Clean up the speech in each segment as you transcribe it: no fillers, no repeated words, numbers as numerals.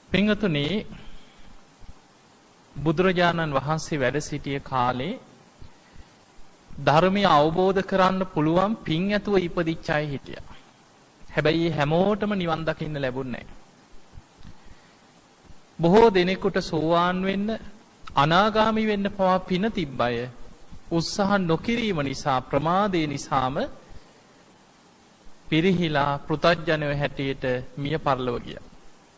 පින්වතුනි බුදුරජාණන් වහන්සේ වැඩ සිටිය කාලේ ධර්මය අවබෝධ කරන්න පුළුවන් පින් ඇතුව ඉපදිච්ච අය හිටියා. හැබැයි හැමෝටම නිවන් දකින්න ලැබුණේ නැහැ. බොහෝ දෙනෙකුට සෝවාන් වෙන්න අනාගාමි වෙන්න පවා පින තිබ්බ අය උත්සාහ නොකිරීම නිසා ප්‍රමාදේ නිසාම පිරිහිලා පෘතජ්ජනව හැටියට මිය පරලොව ගියා.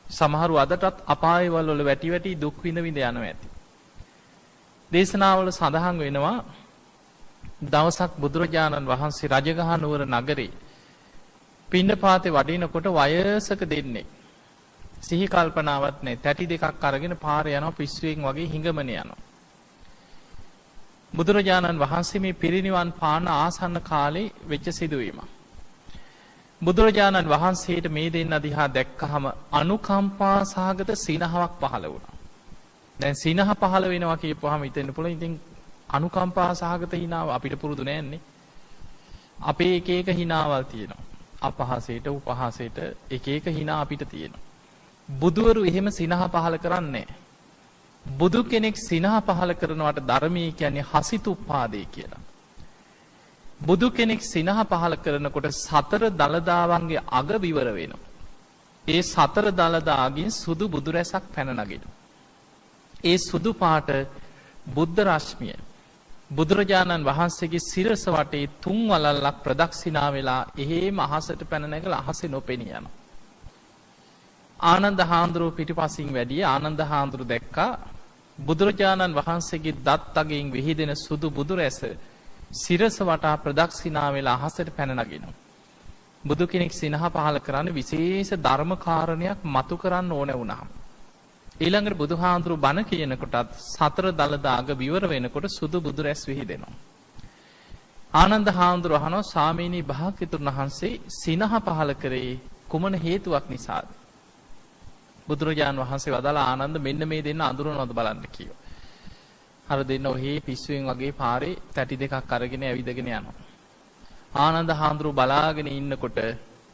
සමහරු අදටත් අපායවල වල වැටි වැටි දුක් විඳ විඳ යනවා ඇති. දේශනාවල සඳහන් වෙනවා දවසක් බුදුරජාණන් වහන්සේ රජගහ නුවර නගරේ පිණ්ඩපාතේ වඩිනකොට වයසක දෙන්නේ සිහි කල්පනාවක් නැහැ. තැටි දෙකක් අරගෙන පාරේ යනවා පිස්සුවෙන් වගේ හිඟමන යනවා. බුදුරජාණන් වහන්සේ මේ පිරිනිවන් පාන ආසන්න කාලේ වෙච්ච සිදුවීමක්. බුදුරජාණන් වහන්සේට මේ දෙන්න දිහා දැක්කහම අනුකම්පා සහගත සිනහවක් පහළ වුණා. දැන් සිනහ පහළ වෙනවා කියපුවාම හිතෙන්න පුළුවන් ඉතින් අනුකම්පා සහගත හිනාව අපිට පුරුදු නෑනේ. අපේ එක එක හිනාවල් තියෙනවා. අපහාසයට උපහාසයට එක එක හිනා අපිට තියෙනවා. බුදුවරු එහෙම සිනහ පහළ කරන්නේ නැහැ. බුදු කෙනෙක් සිනහ පහළ කරනවට ධර්මයේ කියන්නේ හසිතුප්පාදේ කියලා. බුදු කෙනෙක් සිනහ පහළ කරනකොට සතර දළදාවන්ගේ අග විවර වෙනවා. ඒ සතර දළදාගෙන් සුදු බුදු රැසක් පැන නගිනවා. ඒ සුදු පාට බුද්ධ රශ්මිය බුදුරජාණන් වහන්සේගේ සිරස වටේ තුන් වලල්ලක් ප්‍රදක්ෂිනා වෙලා එහෙම අහසට පැන නැගලා අහසේ නොපෙනී යනවා. ආනන්ද හාමුදුරුවෝ පිටිපසින් වැඩිය ආනන්ද හාමුදුරුවෝ දැක්කා බුදුරජාණන් වහන්සේගේ දත් අගින් විහිදෙන සුදු බුදු රැස සිරස වටා ප්‍රදක්ෂිනා වෙලා අහසට පැන නගිනවා. බුදු කෙනෙක් සිනහ පහළ කරන්නේ විශේෂ ධර්ම කාරණයක් මතු කරන්න ඕන වුණාම. ඊළඟට බුදුහාමුදුරුවෝ බණ කියනකොටත් සතර දළදාග විවර වෙනකොට සුදු බුදු රැස් විහිදෙනවා. ආනන්ද හාමුදුරුවෝ අහනවා ස්වාමීනි භාග්‍යවතුන් වහන්සේ සිනහ පහළ කරේ කුමන හේතුවක් නිසාද? බුදුරජාණන් වහන්සේ වදාලා ආනන්ද මෙන්න මේ දෙන්න අඳුරනවද බලන්න කිව්වා. අර දෙන්න ඔහේ පිස්සුවෙන් වගේ පාරේ තැටි දෙකක් අරගෙන ඇවිදගෙන යනවා. ආනන්ද හාමුදුරුවෝ බලාගෙන ඉන්නකොට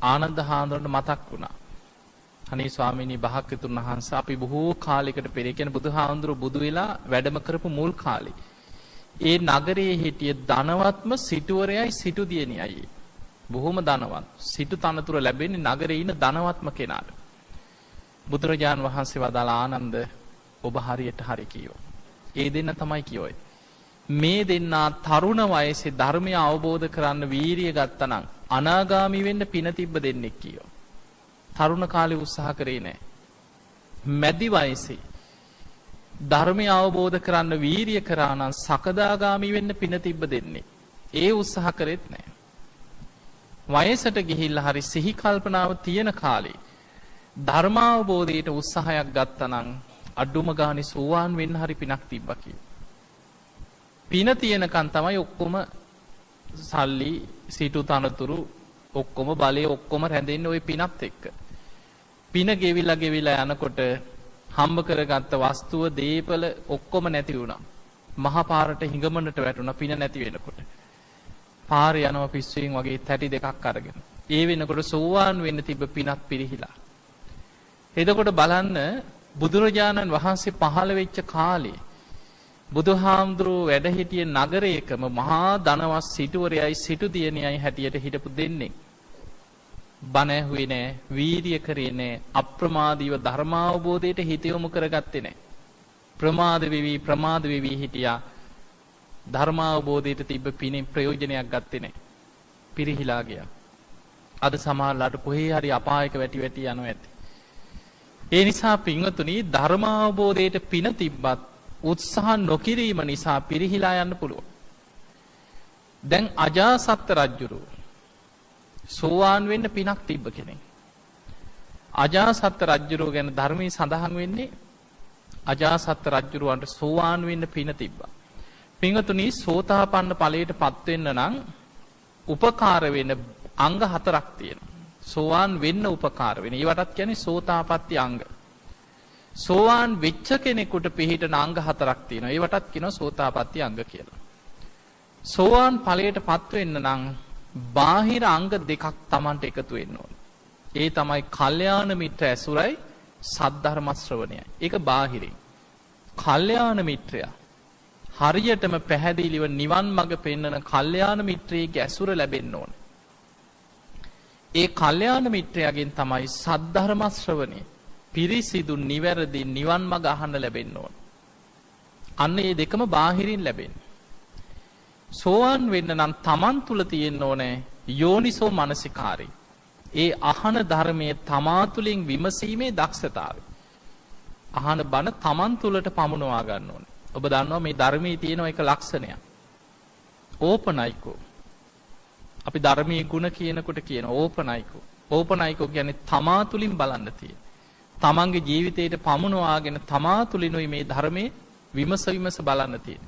ආනන්ද හාමුදුරන්ට මතක් වුණා. අනේ ස්වාමීනි භාග්‍යවතුන් වහන්සේ අපි බොහෝ කාලයකට පෙර කියන බුදුහාමුදුරුවෝ බුදු වෙලා වැඩම කරපු මුල් කාලේ ඒ නගරයේ හිටිය ධනවත්ම සිටුවරයයි සිටු දියණියයි බොහොම ධනවත් සිටු තනතුර ලැබෙන්නේ නගරේ ඉන්න ධනවත්ම කෙනාට. බුදුරජාණන් වහන්සේ වදාලා ආනන්ද ඔබ හරියට හරි කියෝ. ඒ දෙන්න තමයි කියෝයි. මේ දෙන්නා තරුණ වයසේ ධර්මය අවබෝධ කරන්න වීරිය ගත්තනම් අනාගාමී වෙන්න පින තිබ්බ දෙන්නෙක් කියෝ. තරුණ කාලේ උත්සාහ කරේ නැහැ. මැදි වයසේ ධර්මය අවබෝධ කරන්න වීරිය කරා නම් සකදාගාමී වෙන්න පින තිබ්බ දෙන්නේ. ඒ උත්සාහ කරෙත් නැහැ. වයසට ගිහිල්ලා හරි සිහි කල්පනාව තියෙන කාලේ ධර්මාවබෝධයට උත්සාහයක් ගත්තනම් අඩුම ගානේ සෝවාන් වෙන්න හරි පිනක් තිබ්බා කියලා. පින තියෙනකන් තමයි ඔක්කොම සල්ලි, සිටු තනතුරු, ඔක්කොම බලය ඔක්කොම රැඳෙන්නේ ওই පිනත් එක්ක. පින ගෙවිලා යනකොට හම්බ කරගත්ත වස්තුව, දීපල ඔක්කොම නැති වුණා. මහා පාරට හිඟමනට වැටුණා පින නැති වෙනකොට. පාරේ යනවා පිස්සුවෙන් වගේ තැටි දෙකක් අරගෙන. ඒ වෙනකොට සෝවාන් වෙන්න තිබ්බ පිනත් පිරිහිලා. එතකොට බලන්න බුදුරජාණන් වහන්සේ පහළ වෙච්ච කාලේ බුදුහාමුදුරුවෝ වැඩ හිටිය නගරයකම මහා ධනවත් සිටුවරයයි සිටු දියණියයි හැටියට හිටපු දෙන්නේ. බණ ඇහුවේ නෑ, වීරිය කරේ නෑ, අප්‍රමාදීව ධර්මාවබෝධයට හිත යොමු කරගත්තේ නෑ. ප්‍රමාද වෙවි හිටියා. ධර්මාවබෝධයට තිබ්බ පිනේ ප්‍රයෝජනයක් ගත්තේ නෑ. පිරිහිලා ගියා. අද සමහරලාට කොහේ හරි අපායක වැටි යනවා ඇති. ඒ නිසා පින්වතුනි ධර්මාවබෝධයට පින තිබ්බත් උත්සාහ නොකිරීම නිසා පිරිහිලා යන්න පුළුවන්. දැන් අජාසත් රජුරු සෝවාන් වෙන්න පිනක් තිබ්බ කෙනෙක්. අජාසත් රජුරු ගැන ධර්මයේ සඳහන් වෙන්නේ අජාසත් රජුරවන්ට සෝවාන් වෙන්න පින තිබ්බා. පින්වතුනි සෝතාපන්න ඵලයට පත් වෙන්න නම් උපකාර වෙන අංග 4ක් තියෙනවා. සෝවාන් වෙන්න උපකාර වෙන. ඒවටත් කියන්නේ සෝතාපට්ටි අංග. සෝවාන් වෙච්ච කෙනෙකුට පිළිහිටන අංග 4ක් තියෙනවා. ඒවටත් කියනවා සෝතාපට්ටි අංග කියලා. සෝවාන් ඵලයට පත් වෙන්න නම් බාහිර අංග දෙකක් Tamanට එකතු වෙන්න ඕන. ඒ තමයි කල්යාණ මිත්‍ර ඇසුරයි සද්ධර්ම ශ්‍රවණයයි. ඒක බාහිරින්. කල්යාණ මිත්‍රයා හරියටම පැහැදිලිව නිවන් මඟ පෙන්වන කල්යාණ මිත්‍රයෙක්ගේ ඇසුර ලැබෙන්න ඕන. ඒ කල්යාණ මිත්‍රයාගෙන් තමයි සද්ධර්ම ශ්‍රවණය පිරිසිදු නිවැරදි නිවන් මඟ අහන්න ලැබෙන්න ඕන. අන්න ඒ දෙකම බාහිරින් ලැබෙන්නේ. සෝවාන් වෙන්න නම් තමන් තුල තියෙන්න ඕනේ යෝනිසෝ මනසිකාරය. ඒ අහන ධර්මයේ තමා තුළින් විමසීමේ දක්ෂතාවය. අහන බණ තමන් තුළට පමුණවා ගන්න ඕනේ. ඔබ දන්නවා මේ ධර්මයේ තියෙන එක ලක්ෂණයක්. ඕපනයිකෝ. අපි ධර්මයේ ගුණ කියනකොට කියන ඕපනයිකෝ. ඕපනයිකෝ කියන්නේ තමා තුළින් බලන්න තියෙන. තමන්ගේ ජීවිතයට පමුණවාගෙන තමා තුළිනුයි මේ ධර්මයේ විමස බලන්න තියෙන.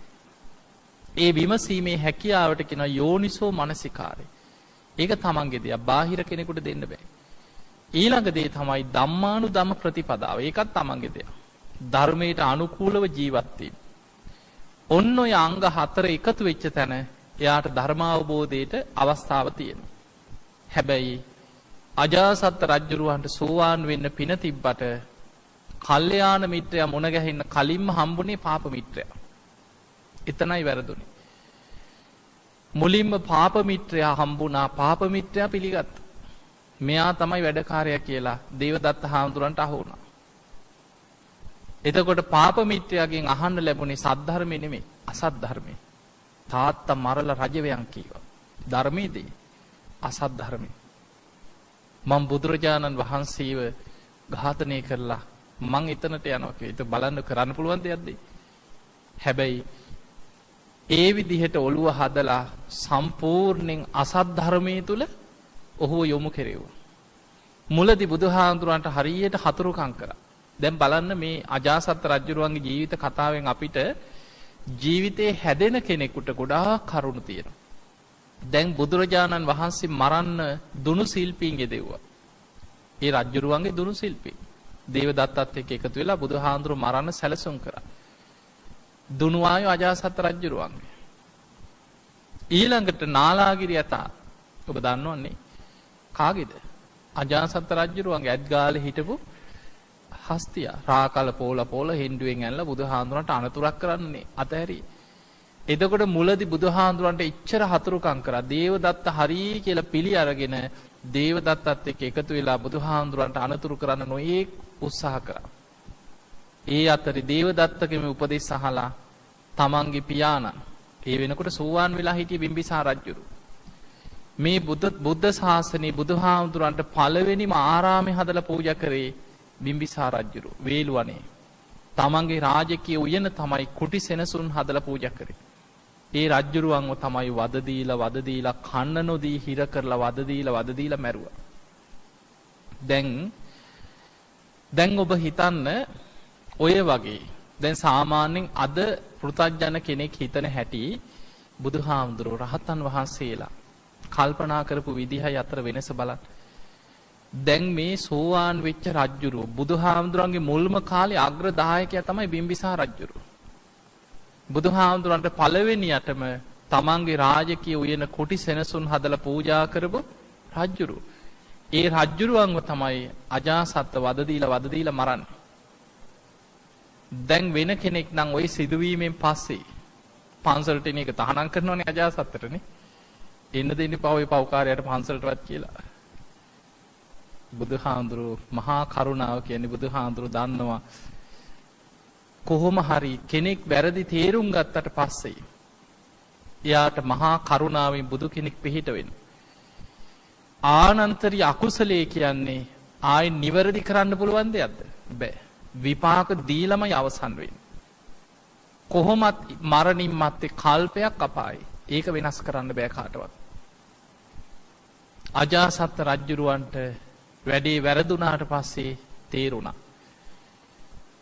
ඒ විමසීමේ හැකියාවට කියනවා යෝනිසෝ මනසිකාරය. ඒක තමන්ගේ දෙයක්. බාහිර කෙනෙකුට දෙන්න බෑ. ඊළඟ දේ තමයි ධම්මානුධම්ම ප්‍රතිපදාව. ඒකත් තමන්ගේ දෙයක්. ධර්මයට අනුකූලව ජීවත් වීම. ඔන්න ඔය අංග 4 එකතු වෙච්ච තැන එයාට ධර්මාවබෝධයට අවස්ථාව තියෙනවා. හැබැයි අජාසත් රජුරවන්ට සෝවාන් වෙන්න පින තිබ්බට කල්යාණ මිත්‍රයා මුණ ගැහෙන්න කලින්ම හම්බුනේ පාප මිත්‍රයා. එතනයි වැරදුනේ. මුලින්ම පාප මිත්‍රයා හම්බුණා. පාප මිත්‍රයා පිළිගත්තා. මෙයා තමයි වැඩකාරයා කියලා දේවදත්ත හාමුදුරන්ට අහු වුණා. එතකොට පාප මිත්‍රයාගෙන් අහන්න ලැබුණේ සද්ධර්මෙ නෙමෙයි අසත් ධර්මෙ. තාත්තා මරලා රජවයන් කීවා. ධර්මයේදී අසත් ධර්මෙ. මම බුදුරජාණන් වහන්සේව ඝාතනය කරලා මං එතනට යනවා කියලා. ඒක බලන්න කරන්න පුළුවන් දෙයක්ද? හැබැයි ඒ විදිහට ඔළුව හදලා සම්පූර්ණයෙන් අසත් ධර්මයේ තුල ඔහුව යොමු කෙරෙව්වා. මුලදී බුදුහාඳුරන්ට හරියට හතුරුකම් කරා. දැන් බලන්න මේ අජාසත් රජුරුවන්ගේ ජීවිත කතාවෙන් අපිට ජීවිතේ හැදෙන කෙනෙකුට ගොඩාක් කරුණු තියෙනවා. දැන් බුදුරජාණන් වහන්සේ මරන්න දුනු ශිල්පීන් යෙදෙව්වා. ඒ රජුරුවන්ගේ දුනු ශිල්පී දේවදත්තත් එක්ක එකතු වෙලා බුදුහාඳුරු මරන්න සැලසුම් කරා. දුනු ආයෝ අජාසත් රජුරුවන්ගේ. ඊළඟට නාලාගිරි යතා ඔබ දන්නවන්නේ කාගේද? අජාසත් රජුරුවන්ගේ ඇත්ගාලේ හිටපු හස්තියා. රාකල පෝල හෙන්ඩුවෙන් ඇල්ල බුදුහාඳුරන්ට අනතුරක් කරන්නේ අතහැරි. එතකොට මුලදී බුදුහාඳුරන්ට එච්චර හතුරුකම් කරා. දේවදත්ත හරි කියලා පිළි අරගෙන දේවදත්තත් එක්ක එකතු වෙලා බුදුහාඳුරන්ට අනතුරු කරන්න නොයේක් උත්සාහ කරා. ඒ අතරේ දේවදත්තගේ මේ උපදෙස් අහලා තමන්ගේ පියාණන් ඒ වෙනකොට සෝවාන් වෙලා හිටිය බිම්බිසාර රජුරු මේ බුද්ධ ශාසනයේ බුදුහාඳුරන්ට පළවෙනිම ආරාමේ හදලා පූජා කරේ බිම්බිසාර රජුරු වේළුවනේ. තමන්ගේ රාජකීය උයන තමයි කුටි සෙනසුන් හදලා පූජා කරේ. ඒ රජුරුවන්ව තමයි වද දීලා කන්න නොදී හිර කරලා වද දීලා මැරුවා. දැන් ඔබ හිතන්න ඔය වගේ දැන් සාමාන්‍යයෙන් අද පෘථග්ජන කෙනෙක් හිතන හැටි බුදුහාමුදුරුවෝ රහතන් වහන්සේලා කල්පනා කරපු විදිහයි අතර වෙනස බලන්න. දැන් මේ සෝවාන් වෙච්ච රජුරුවෝ බුදුහාමුදුරන්ගේ මුල්ම කාලේ අග්‍රදායකයා තමයි බිම්බිසාර රජුරුවෝ. බුදුහාමුදුරන්ට පළවෙනියටම තමන්ගේ රාජකීය උයන කුටි සෙනසුන් හදලා පූජා කරපු රජුරුවෝ. ඒ රජුරුවන්ව තමයි අජාසත් වද දීලා මරන්නේ. දැන් වෙන කෙනෙක් නම් ওই සිදුවීමෙන් පස්සේ පන්සලට එන එක තහනම් කරනවනේ අජාසත්තටනේ. එන්න දෙන්නේ පව් ඒ පව්කාරයට පන්සලටවත් කියලා. බුදුහාඳුරෝ මහා කරුණාව කියන්නේ බුදුහාඳුරෝ දන්නවා කොහොම හරි කෙනෙක් වැරදි තේරුම් ගත්තට පස්සේ එයාට මහා කරුණාවෙන් බුදු කෙනෙක් පිහිට වෙන්න. ආනන්තරී අකුසලයේ කියන්නේ ආයි නිවැරදි කරන්න පුළුවන් දෙයක්ද? බෑ. විපාක දීලමයි අවසන් වෙන්නේ. කොහොමත් මරණින් මත්තේ කල්පයක් අපායි. ඒක වෙනස් කරන්න බෑ කාටවත්. අජාසත් රජුරවන්ට වැඩේ වැරදුනාට පස්සේ තේරුණා.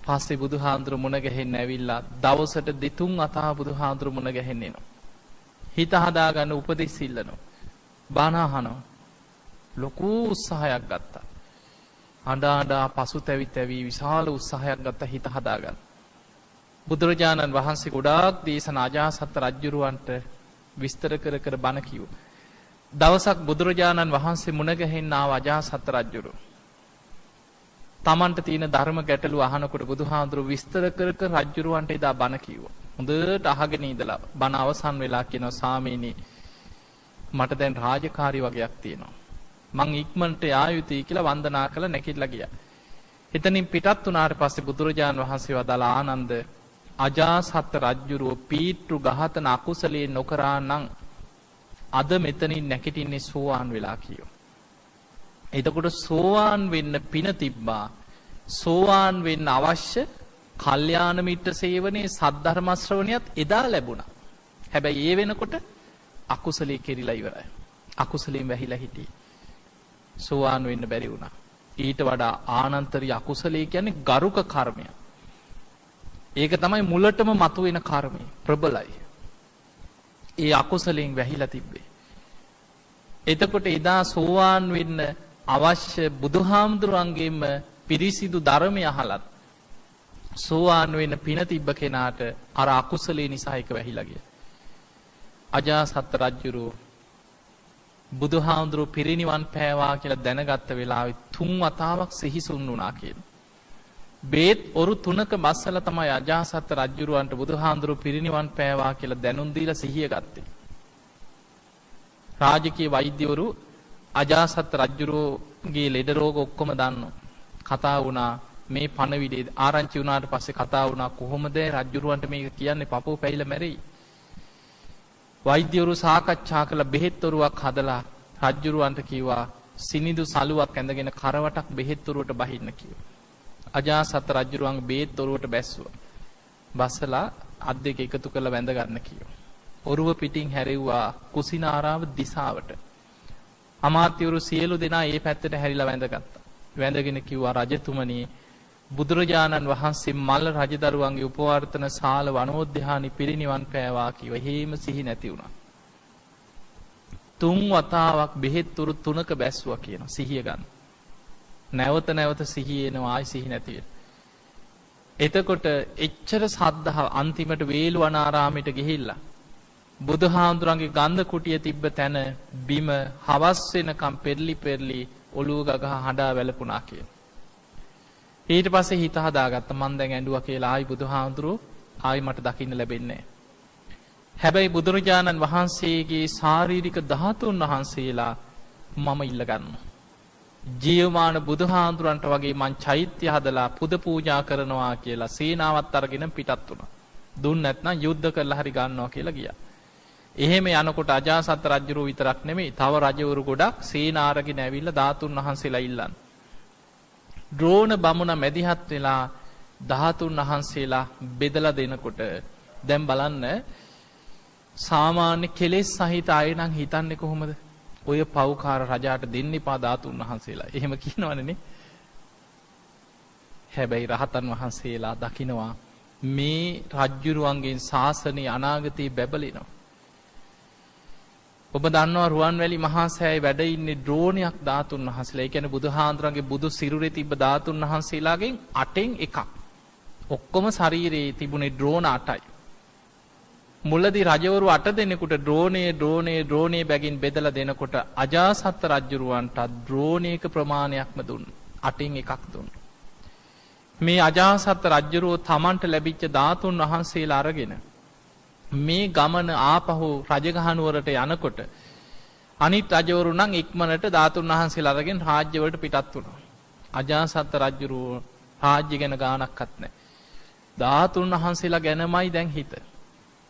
පස්සේ බුදුහාඳුරු මුණ ගැහෙන්න ඇවිල්ලා දවසට දෙතුන් අතා බුදුහාඳුරු මුණ ගැහෙන්න එනවා. හිත හදාගන්න උපදෙස් ඉල්ලනවා. බණ අහනවා. ලොකු උත්සාහයක් ගත්තා. අඬා පසුතැවි විශාල උත්සාහයක් ගත්තා හිත හදාගන්න. බුදුරජාණන් වහන්සේ ගොඩාක් දේශනා අජාසත් රජුරවන්ට විස්තර කර බණ කිව්වා. දවසක් බුදුරජාණන් වහන්සේ මුණ ගැහෙන්න ආව අජාසත් රජුරු. තමන්ට තියෙන ධර්ම ගැටලු අහනකොට බුදුහාඳුරු විස්තර කර කර රජුරවන්ට එදා බණ කිව්වා. හොඳට අහගෙන ඉඳලා බණ අවසන් වෙලා කියනවා සාමීනි මට දැන් රාජකාරී වගේක් තියෙනවා. මං ඉක්මනට යා යුතුයි කියලා වන්දනා කළා නැකිట్లా ගියා. එතනින් පිටත් වුණාට පස්සේ බුදුරජාන් වහන්සේ වදාලා ආනන්ද අජාසත් රජුරෝ පීට්ටු ඝාතන අකුසලයේ නොකරා නම් අද මෙතනින් නැගිටින්නේ සෝවාන් වෙලා කියෝ. එතකොට සෝවාන් වෙන්න පින තිබ්බා. සෝවාන් වෙන්න අවශ්‍ය කල්යාණ මිත්‍ර සේවනයේ සද්ධර්ම ශ්‍රවණියත් එදා ලැබුණා. හැබැයි ඒ වෙනකොට අකුසලයේ කෙරිලා ඉවරයි. අකුසලයෙන් වැහිලා හිටියේ. සෝවාන් වෙන්න බැරි වුණා. ඊට වඩා ආනන්තරී අකුසලයේ කියන්නේ ගරුක කර්මය. ඒක තමයි මුලටම මතුවෙන කර්මය. ප්‍රබලයි. ඒ අකුසලයෙන් වැහිලා තිබ්බේ. එතකොට එදා සෝවාන් වෙන්න අවශ්‍ය බුදුහාමුදුරන්ගේම පිරිසිදු ධර්මය අහලත් සෝවාන් වෙන්න පින තිබ්බ කෙනාට අර අකුසලේ නිසා එක වැහිලා ගියා. අජාසත් රජුරෝ බුදුහාමුදුරුවෝ පිරිනිවන් පෑවා කියලා දැනගත්ත වෙලාවේ 3 වතාවක් සිහිසුන් වුණා කියන. බේත් ඔරු 3ක බස්සලා තමයි අජාසත් රජුරවන්ට බුදුහාමුදුරුවෝ පිරිනිවන් පෑවා කියලා දැනුම් දීලා සිහිය ගත්තේ. රාජකීය වෛද්‍යවරු අජාසත් රජුරෝගේ ලෙඩ රෝග ඔක්කොම දන්නවා. කතා වුණා මේ පණවිඩේ ආරංචි වුණාට පස්සේ කතා වුණා කොහොමද රජුරවන්ට මේක කියන්නේ පපුව පැහිලා මැරෙයි. වෛද්‍යවරු සාකච්ඡා කළ බෙහෙත් ඔරුවක් හදලා රජුරවන්ට කිව්වා සිනිඳු සලුවක් ඇඳගෙන කරවටක් බෙහෙත් ඔරුවට බහින්න කිව්වා. අජාසත් රජුරවන්ගේ බෙහෙත් ඔරුවට බැස්සුවා. බස්සලා අත් දෙක එකතු කරලා වැඳ ගන්න කිව්වා. ඔරුව පිටින් හැරෙව්වා කුසිනාරාව දිසාවට. අමාත්‍යවරු සියලු දෙනා ඒ පැත්තට හැරිලා වැඳගත්තා. වැඳගෙන කිව්වා රජතුමනි බුදුරජාණන් වහන්සේ මල්ල රජදරුවන්ගේ උපවර්තන ශාල වනෝද්‍යානි පිරිනිවන් පෑවා කිව්ව. එහෙම සිහි නැති වුණා. 3 වතාවක් බෙහෙත් තුරු 3ක බැස්සුවා කියනවා සිහිය ගන්න. නැවත නැවත සිහිය එනවා ආයි සිහි නැති වෙන. එතකොට එච්චර සද්ධාව අන්තිමට වේළුවනාරාමයට ගිහිල්ලා බුදුහාමුදුරන්ගේ ගන්ධ කුටිය තිබ්බ තැන බිම හවස් වෙනකම් පෙරලි ඔළුව ගගහ හඬා වැළපුණා කියලා. ඊට පස්සේ හිත හදාගත්තා මං දැන් ඇඬුවා කියලා ආයි බුදුහාමුදුරුවෝ ආයි මට දකින්න ලැබෙන්නේ නැහැ. හැබැයි බුදුරජාණන් වහන්සේගේ ශාරීරික ධාතුන් වහන්සේලා මම ඉල්ල ගන්නවා. ජීවමාන බුදුහාමුදුරන්ට වගේ මං චෛත්‍ය හදලා පුද පූජා කරනවා කියලා සේනාවත් අරගෙන පිටත් වුණා. දුන්න නැත්නම් යුද්ධ කරලා හරි ගන්නවා කියලා ගියා. එහෙම යනකොට අජාසත් රජුරෝ විතරක් නෙමෙයි තව රජවරු ගොඩක් සේනා අරගෙන ඇවිල්ලා ධාතුන් වහන්සේලා ඉල්ලන්නේ. ද්‍රෝණ බමුණ මැදිහත් වෙලා ධාතුන් වහන්සේලා බෙදලා දෙනකොට දැන් බලන්න සාමාන්‍ය කෙලෙස් සහිත අය නම් හිතන්නේ කොහොමද? ඔය පව්කාර රජාට දෙන්න එපා ධාතුන් වහන්සේලා. එහෙම කියනවනේ. හැබැයි රහතන් වහන්සේලා දකිනවා මේ රජ්ජුරුවන්ගෙන් ශාසනය අනාගතේ බැබලෙනවා. ඔබ දන්නවා රුවන්වැලි මහා සෑයේ වැඩ ඉන්නේ ද්‍රෝණයක් ධාතුන් වහන්සේලා. ඒ කියන්නේ බුදුහාඳුරන්ගේ බුදු සිරුරේ තිබ්බ ධාතුන් වහන්සේලාගෙන් 8න් එකක්. ඔක්කොම ශරීරයේ තිබුණේ ද්‍රෝණ 8යි. මුලදී රජවරු 8 දෙනෙකුට ද්‍රෝණයේ බැගින් බෙදලා දෙනකොට අජාසත් රජුරවන්ට ද්‍රෝණයක ප්‍රමාණයක්ම දුන්නා. 8න් එකක් දුන්නා. මේ අජාසත් රජුරෝ තමන්ට ලැබිච්ච ධාතුන් වහන්සේලා අරගෙන මේ ගමන ආපහු රජගහනුවරට යනකොට අනිත් රජවරු නම් ඉක්මනට ධාතුන් වහන්සේලා අරගෙන රාජ්‍ය වලට පිටත් වුණා. අජාසත් රජුරෝ රාජ්‍ය ගැන ගානක්වත් නැහැ. ධාතුන් වහන්සේලා ගැනමයි දැන් හිත.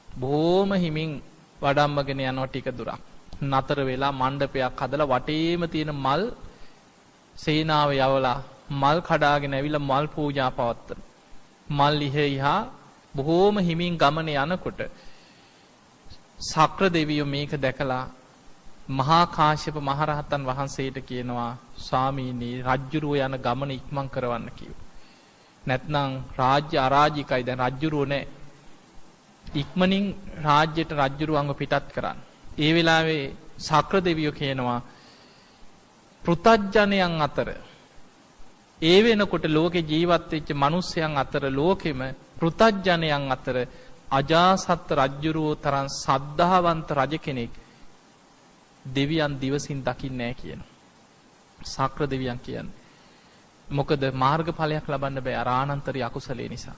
බොහොම හිමින් වඩම්මගෙන යනවා ටික දුරක්. නතර වෙලා මණ්ඩපයක් හදලා වටේම තියෙන මල් සේනාව යවලා මල් කඩාගෙන ඇවිල්ලා මල් පූජා පවත්වන. මල් ඉහා බොහෝම හිමින් ගමන යනකොට සක්‍ර දෙවියෝ මේක දැකලා මහා කාශ්‍යප මහරහතන් වහන්සේට කියනවා ස්වාමීනි රජ්ජුරුව යන ගමන ඉක්මන් කරවන්න කිව්වා. නැත්නම් රාජ්‍ය අරාජිකයි දැන් රජ්ජුරුව නැහැ. ඉක්මනින් රාජ්‍යයට රජ්ජුරුවන්ව පිටත් කරන්න. ඒ වෙලාවේ සක්‍ර දෙවියෝ කියනවා පෘතජ්ජනයන් අතර ඒ වෙනකොට ලෝකේ ජීවත් වෙච්ච මිනිස්යන් අතර ලෝකෙම පෘතජ්ජනයන් අතර අජාසත් රජ්ජුරුව තරම් සද්ධාවන්ත රජ කෙනෙක් දෙවියන් දිවසින් දකින්නේ නැහැ කියන. සක්‍ර දෙවියන් කියන්නේ මොකද මාර්ගඵලයක් ලබන්න බෑ අර ආනන්තරී අකුසලයේ නිසා.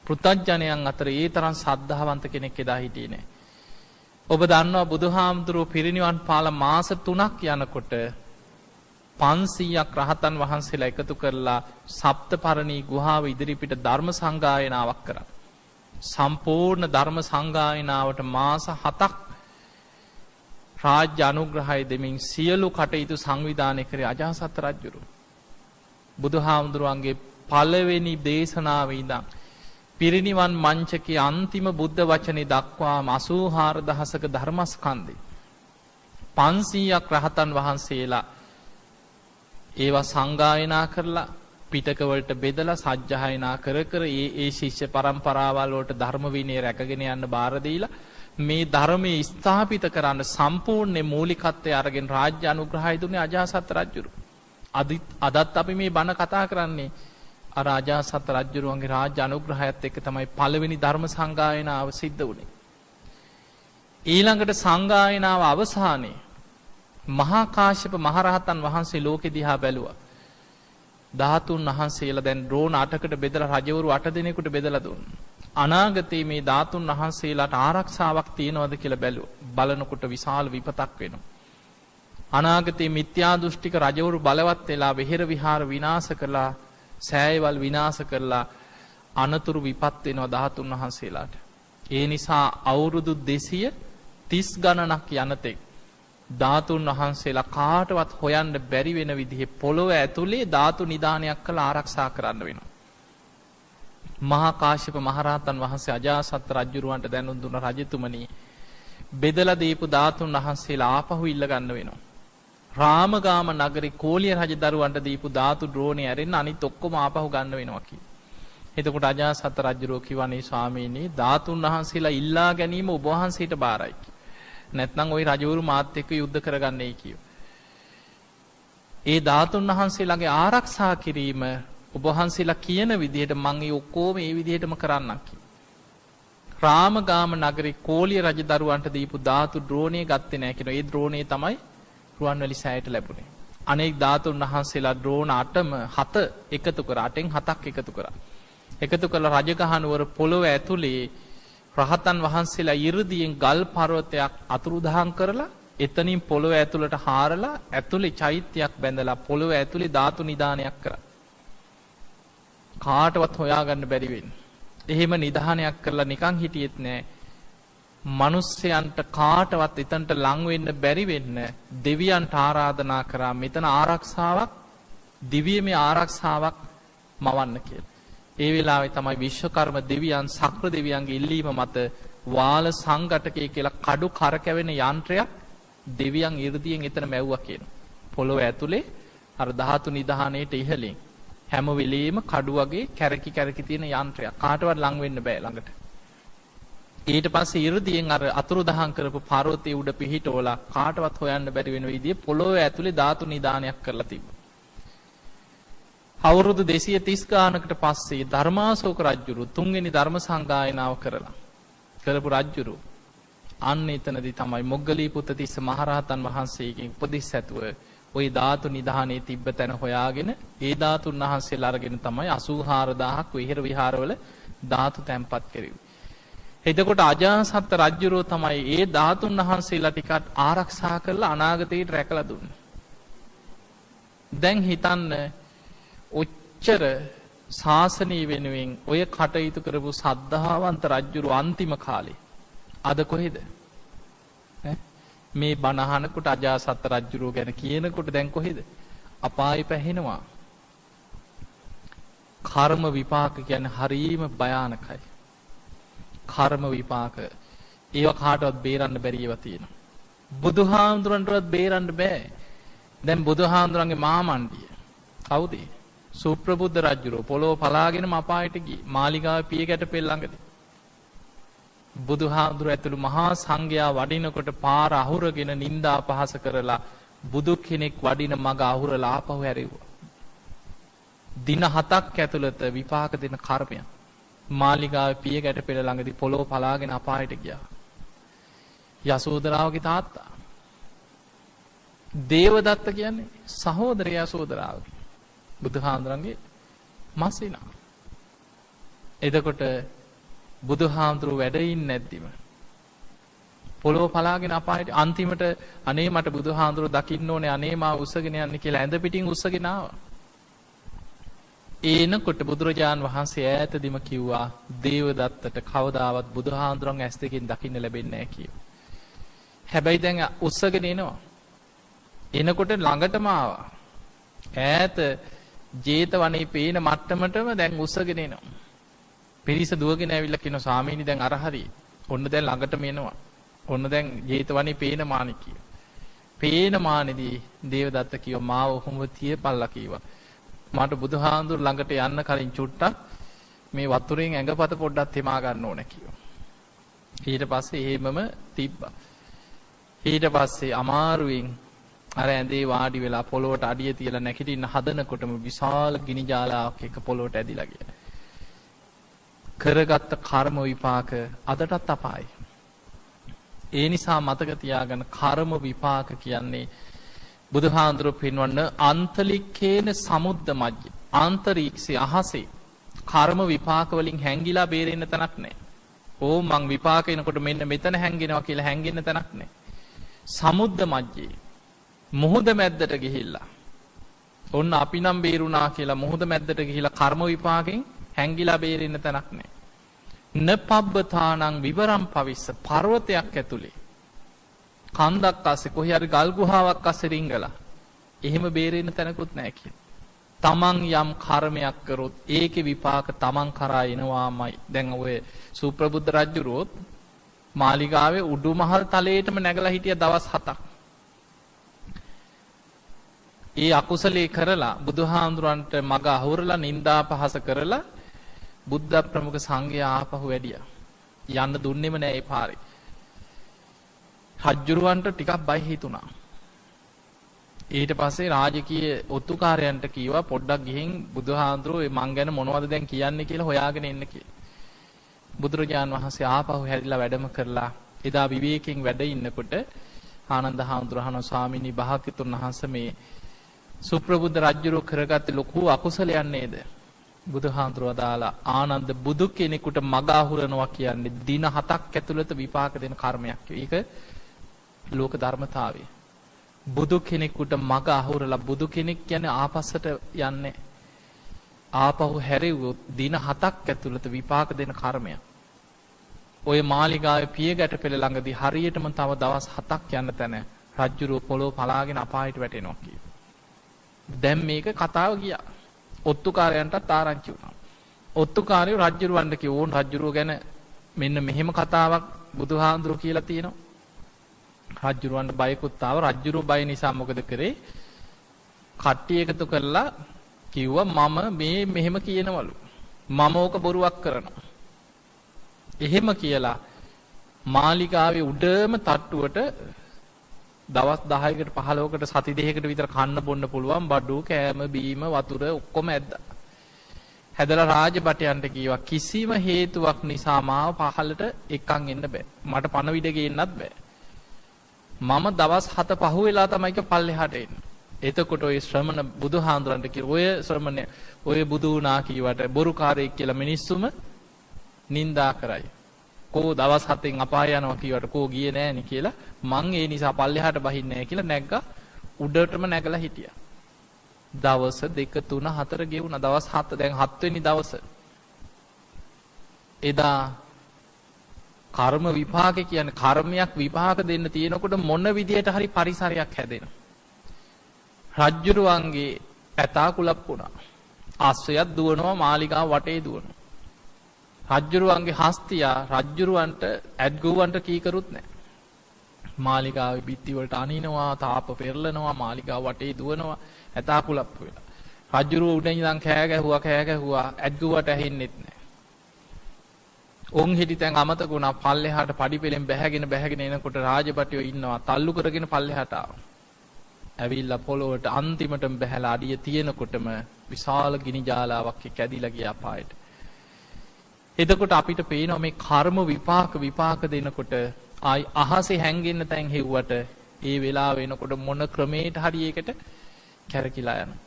පෘථග්ජනයන් අතර ඒ තරම් සද්ධාවන්ත කෙනෙක් එදා හිටියේ නෑ. ඔබ දන්නවා බුදුහාමුදුරුවෝ පිරිනිවන් පාලා මාස 3ක් යනකොට 500ක් රහතන් වහන්සේලා එකතු කරලා සප්තපරණී ගුහාව ඉදිරිපිට ධර්ම සංගායනාවක් කරා. සම්පූර්ණ ධර්ම සංගායනාවට මාස 7ක් රාජ්‍ය අනුග්‍රහය දෙමින් සියලු කටයුතු සංවිධානය කරේ අජාසත් රජුරු. බුදුහාමුදුරුවන්ගේ පළවෙනි දේශනාවේ ඉඳන් පිරිනිවන් මංචකයේ අන්තිම බුද්ධ වචනේ දක්වාම 84000ක ධර්මස්කන්ධේ 500ක් රහතන් වහන්සේලා ඒවා සංගායනා කරලා පිටක වලට බෙදලා සජ්ජායනා කර කර ඒ ශිෂ්‍ය පරම්පරාවල් වලට ධර්ම විනය රැකගෙන යන්න බාර දීලා මේ ධර්මයේ ස්ථාපිත කරන්න සම්පූර්ණ මූලිකත්වය අරගෙන රාජ්‍ය අනුග්‍රහය දුන්නේ අජාසත් රජුරු. අදත් අපි මේ බණ කතා කරන්නේ අර අජාසත් රජුරුවන්ගේ රාජ්‍ය අනුග්‍රහයත් එක්ක තමයි පළවෙනි ධර්ම සංගායනාව සිද්ධ වුණේ. ඊළඟට සංගායනාව අවසානයේ මහා කාශ්‍යප මහරහතන් වහන්සේ ලෝකෙ දිහා බැලුවා. ධාතුන් වහන්සේලා දැන් ද්‍රෝණ 8කට බෙදලා රජවරු 8 දෙනෙකුට බෙදලා දුන්නා. අනාගතයේ මේ ධාතුන් වහන්සේලාට ආරක්ෂාවක් තියනවද කියලා බලනකොට විශාල විපතක් වෙනවා. අනාගතයේ මිත්‍යා දෘෂ්ටික රජවරු බලවත් වෙලා වෙහෙර විහාර විනාශ කළා, සෑයවල් විනාශ කරලා අනතුරු විපත් වෙනවා ධාතුන් වහන්සේලාට. ඒ නිසා අවුරුදු 230 ගණනක් යනතෙක් ධාතුන් වහන්සේලා කාටවත් හොයන්න බැරි වෙන විදිහේ පොළොව ඇතුලේ ධාතු නිදානයක් කළා ආරක්ෂා කරන්න වෙනවා. මහා කාශ්‍යප මහරහතන් වහන්සේ අජාසත් රජුරවන්ට දැනුම් දුන්න රජතුමනි බෙදලා දීපු ධාතුන් වහන්සේලා ආපහු ඉල්ල ගන්න වෙනවා. රාමගාම නගරේ කෝලිය රජදරුවන්ට දීපු ධාතු ද්‍රෝණේ ඇරෙන්න අනිත් ඔක්කොම ආපහු ගන්න වෙනවා කියලා. එතකොට අජාසත් රජුරෝ කිව්වනේ ස්වාමීනි ධාතුන් වහන්සේලා ඉල්ලා ගැනීම ඔබ වහන්සේට බාරයි. නැත්නම් ওই රජවරු මාත් එක්ක යුද්ධ කරගන්නයි කියෝ. ඒ ධාතුන් වහන්සේලාගේ ආරක්ෂා කිරීම ඔබ වහන්සේලා කියන විදිහට මම ඒ ඔක්කොම ඒ විදිහටම කරන්නම් කිව්වා. රාමගාම නගරේ කෝලිය රජදරුවන්ට දීපු ධාතු ද්‍රෝණේ ගත්තේ නැහැ කියනවා. ඒ ද්‍රෝණේ තමයි රුවන්වැලි සෑයට ලැබුණේ. අනෙක් ධාතුන් වහන්සේලා ද්‍රෝණ 7 එකතු කරා. 8න් 7ක් එකතු කරා. එකතු කළ රජගහ නුවර පොළොව ඇතුලේ රහතන් වහන්සේලා 이르දියෙන් ගල් පර්වතයක් අතුරුදහන් කරලා එතනින් පොළොව ඇතුළට හාරලා ඇතුලේ චෛත්‍යයක් බැඳලා පොළොව ඇතුලේ ධාතු නිදානයක් කරා. කාටවත් හොයාගන්න බැරි වෙන්නේ. එහෙම නිදානයක් කරලා නිකන් හිටියෙත් නෑ. මිනිස්යන්ට කාටවත් එතනට ලං වෙන්න බැරි වෙන්න දෙවියන්ට ආරාධනා කරා මෙතන ආරක්ෂාවක් දිව්‍යමය ආරක්ෂාවක් මවන්න කියලා. ඒ වෙලාවේ තමයි විශ්වකර්ම දෙවියන් සක්‍ර දෙවියන්ගේ ඉල්ලීම මත වාල සංඝටකය කියලා කඩු කරකැවෙන යන්ත්‍රයක් දෙවියන් 이르දියෙන් එතන මැව්වා කියනවා. පොළොව ඇතුලේ අර ධාතු නිදානයේට ඉහළින් හැම වෙලෙම කඩු වගේ කැරකි කැරකි තියෙන යන්ත්‍රයක්. කාටවත් ලං වෙන්න බෑ ළඟට. ඊට පස්සේ 이르දියෙන් අර අතුරුදහන් කරපු පර්වතයේ උඩ පිහිටවලා කාටවත් හොයන්න බැරි වෙන විදිහේ පොළොව ඇතුලේ ධාතු නිදානයක් කරලා තිබ්බා. අවුරුදු 230 ගානකට පස්සේ ධර්මාශෝක රජුරු තුන්වෙනි ධර්ම සංගායනාව කරපු රජුරු අන්න එතනදී තමයි මොග්ගලී පුත්තිස්ස මහරහතන් වහන්සේගෙන් උපදෙස් ඇතුව ওই ධාතු නිදානේ තිබ්බ තැන හොයාගෙන ඒ ධාතුන් වහන්සේලා අරගෙන තමයි 84000ක් විහෙර විහාරවල ධාතු තැන්පත් කෙරුවේ. එතකොට අජාසත් රජුරෝ තමයි ඒ ධාතුන් වහන්සේලා ටිකක් ආරක්ෂා කරලා අනාගතයට රැකලා දුන්නේ. දැන් හිතන්න ඔච්චර ශාසනය වෙනුවෙන් ඔය කටයුතු කරපු සද්ධාවන්ත රජුරු අන්තිම කාලේ අද කොහෙද? මේ බණ අහනකොට අජාසත් රජුරු ගැන කියනකොට දැන් කොහෙද? අපායෙ පැහෙනවා. කර්ම විපාක කියන්නේ හරීම භයානකයි. කර්ම විපාක ඒව කාටවත් බේරන්න බැරි ඒවා තියෙනවා. බුදුහාමුදුරන්ටවත් බේරන්න බෑ. දැන් බුදුහාමුදුරන්ගේ මාමණ්ඩිය කවුද? සුප්‍රබුද්ධ රජුරෝ පොළොව පලාගෙනම අපායට ගියේ. මාලිගාවේ පියගැට පෙළ ළඟදී. බුදුහාමුදුර ඇතුළු මහා සංඝයා වඩිනකොට පාර අහුරගෙන නිନ୍ଦා පහස කරලා බුදු කෙනෙක් වඩින මග අහුරලා ආපහු හැරෙව්වා. දින 7ක් ඇතුළත විපාක දෙන කර්මයක්. මාලිගාවේ පියගැට පෙළ ළඟදී පොළොව පලාගෙන අපායට ගියා. යසෝදරාවගේ තාත්තා. දේවදත්ත කියන්නේ සහෝදරයා යසෝදරාවගේ. බුදුහාඳුරන්ගේ මස්සිනා. එතකොට බුදුහාඳුරු වැඩ ඉන්නේ නැද්දිම පොළොව පලාගෙන අපායට අන්තිමට අනේ මට බුදුහාඳුරු දකින්න ඕනේ අනේ මාව උස්සගෙන යන්න කියලා ඇඳ පිටින් උස්සගෙන ආවා. එනකොට බුදුරජාන් වහන්සේ ඈතදීම කිව්වා දේවදත්තට කවදාවත් බුදුහාඳුරන් ඇස් දෙකෙන් දකින්න ලැබෙන්නේ නැහැ කියලා. හැබැයි දැන් උස්සගෙන එනවා. එනකොට ළඟටම ආවා. ඈත ජේතවනේ පේන මට්ටමටම දැන් උස්සගෙන එනවා. පිරිස දුවගෙන ඇවිල්ලා කියනවා ස්වාමීනි දැන් අර හරි. ඔන්න දැන් ළඟටම එනවා. ඔන්න දැන් ජේතවනේ පේන මාණිකිය. පේන මානෙදී දේවදත්ත කිව්වා මාව ඔහොම තියපල්ලා කිව්වා. මට බුදුහාඳුර ළඟට යන්න කලින් චුට්ටක් මේ වතුරෙන් ඇඟපත පොඩ්ඩක් තෙමා ගන්න ඕන කිව්වා. ඊට පස්සේ එහෙමම තිබ්බා. ඊට පස්සේ අමාරුවෙන් අර ඇඳේ වාඩි වෙලා පොළොවට අඩිය තියලා නැගිටින්න හදනකොටම විශාල ගිනි ජාලාවක් එක පොළොවට ඇදිලා ගියා. කරගත්ත කර්ම විපාක අදටත් අපායි. ඒ නිසා මතක තියාගන්න කර්ම විපාක කියන්නේ බුදුහාඳුරු පින්වන්න අන්තලික්කේන සමුද්ද මජ්ජ ආන්තරීක්ෂේ අහසේ කර්ම විපාක වලින් හැංගිලා බේරෙන්න තැනක් නැහැ. ඕ මං විපාක එනකොට මෙන්න මෙතන හැංගෙනවා කියලා හැංගෙන්න තැනක් නැහැ. සමුද්ද මජ්ජේ මුහුද මැද්දට ගිහිල්ලා ඔන්න අපි නම් බේරුණා කියලා මුහුද මැද්දට ගිහිල්ලා කර්ම විපාකෙන් හැංගිලා බේරෙන්න තැනක් නැහැ. නපබ්බතානං විවරම් පවිස්ස පර්වතයක් ඇතුලේ කන්දක් අස්සේ කොහේ හරි ගල් ගුහාවක් අස්සේ රිංගලා එහෙම බේරෙන්න තැනකුත් නැහැ කියලා. තමන් යම් කර්මයක් කරොත් ඒකේ විපාක තමන් කරා එනවාමයි. දැන් ඔය සුප්‍රබුද්ධ රජුරොත් මාලිගාවේ උඩුමහල් තලයේටම නැගලා හිටිය දවස් 7ක්. ඒ අකුසලේ කරලා බුදුහාඳුරන්ට මග අහුරලා නිന്ദා පහස කරලා බුද්ධ ප්‍රමුඛ සංඝයා ආපහු වැඩියා. යන්න දුන්නෙම නෑ ඒ පාරේ. රජුරවන්ට ටිකක් බය හිතුණා. ඊට පස්සේ රාජකීය ඔත්තුකාරයන්ට කීවා පොඩ්ඩක් ගිහින් බුදුහාඳුරෝ මං ගැන මොනවද දැන් කියන්නේ කියලා හොයාගෙන එන්න කියලා. බුදුරජාන් වහන්සේ ආපහු හැරිලා වැඩම කරලා එදා විවේකයෙන් වැඩ ඉන්නකොට ආනන්ද හාමුදුරහණ ස්වාමීනි භාග්‍යතුන් වහන්සේ මේ සුප්‍රබුද්ධ රජුරෝ කරගත්ත ලොකු අකුසලයක් නේද? බුදුහාඳුරෝ දාලා ආනන්ද බුදු කෙනෙකුට මග අහුරනවා කියන්නේ දින 7ක් ඇතුළත විපාක දෙන කර්මයක්. ඒක ලෝක ධර්මතාවය. බුදු කෙනෙකුට මග අහුරලා බුදු කෙනෙක් කියන්නේ ආපස්සට යන්නේ. ආපහු හැරෙව්වොත් දින 7ක් ඇතුළත විපාක දෙන කර්මයක්. ඔය මාලිගාවේ පියගැට පෙළ ළඟදී හරියටම තව දවස් 7ක් යන තැන රජුරෝ පොළොව පලාගෙන අපායට වැටෙනවා කියනවා. දැන් මේක කතාව ගියා. ඔත්තුකාරයන්ටත් ආරංචි වුණා. ඔත්තුකාරයෝ රජුරවන්ට කිව්වොන් රජුරෝ ගැන මෙන්න මෙහෙම කතාවක් බුදුහාඳුරෝ කියලා තියෙනවා. රජුරවන්ට බයකුත් ආව. රජුරෝ බය නිසා මොකද කරේ? කට්ටිය එකතු කරලා කිව්වා මම මේ මෙහෙම කියනවලු. මම ඕක බොරුවක් කරනවා. එහෙම කියලා මාලිගාවේ උඩම තට්ටුවට දවස් 10කට 15කට සති දෙකකට විතර කන්න බොන්න පුළුවන් බඩු කෑම බීම වතුර ඔක්කොම ඇද්දා. හැදලා රාජබටයන්ට කීවා කිසිම හේතුවක් නිසා මාව පහලට එක්කන් එන්න බෑ. මට පණවිඩ ගේන්නත් බෑ. මම දවස් 7 පහුවෙලා තමයි පල්ලෙහාට එන්නේ. එතකොට ඔය ශ්‍රමණ බුදුහාඳුරන්ට කිව්වා ඔය ශ්‍රමණය ඔය බුදු වුණා කීවට බොරුකාරයෙක් කියලා මිනිස්සුම නිඳා කරයි. කෝ දවස් 7න් අපාය යනවා කීවට කෝ ගියේ නෑනේ කියලා මං ඒ නිසා පල්ලෙහාට බහින්නේ නෑ කියලා නැග්ගා උඩටම නැගලා හිටියා. දවස් 2 3 4 ගෙවුණා. දවස් 7 දැන් 7 වෙනි දවස. එදා කර්ම විපාක කියන්නේ කර්මයක් විපාක දෙන්න තියෙනකොට මොන විදියට හරි පරිසරයක් හැදෙනවා. රජ්ජුරුවන්ගේ ඇතා කුලප් වුණා. අස්සයක් දුවනවා මාලිගාව වටේ දුවනවා. රජ්ජුරුවන්ගේ හස්තියා රජ්ජුරුවන්ට ඇඩ්ගුවන්ට කීකරුත් නැහැ. මාලිගාවේ බිත්ති වලට අනිනවා, තාප පෙරලනවා, මාලිගාව වටේ දුවනවා, ඇතා කුලප් වෙලා. රජ්ජුරුව උඩින් ඉඳන් කෑ ගැහුවා ඇඩ්ගුවට ඇහෙන්නෙත් නැහැ. ඔන් හිටි තැන් අමතක වුණා. පල්ලෙහාට පඩිපෙලෙන් බැහැගෙන එනකොට රාජබටියෝ ඉන්නවා. තල්ලු කරගෙන පල්ලෙහාට ආවා. ඇවිල්ලා පොළොවට අන්තිමටම බැහැලා අඩිය තියෙනකොටම විශාල ගිනි ජාලාවක් කැදිලා ගියා පායට. එතකොට අපිට පේනවා මේ කර්ම විපාක දෙනකොට ආයි අහසේ හැංගෙන්න තැන් හෙව්වට ඒ වෙලාව වෙනකොට මොන ක්‍රමයකට හරි ඒකට කැරකිලා යනවා.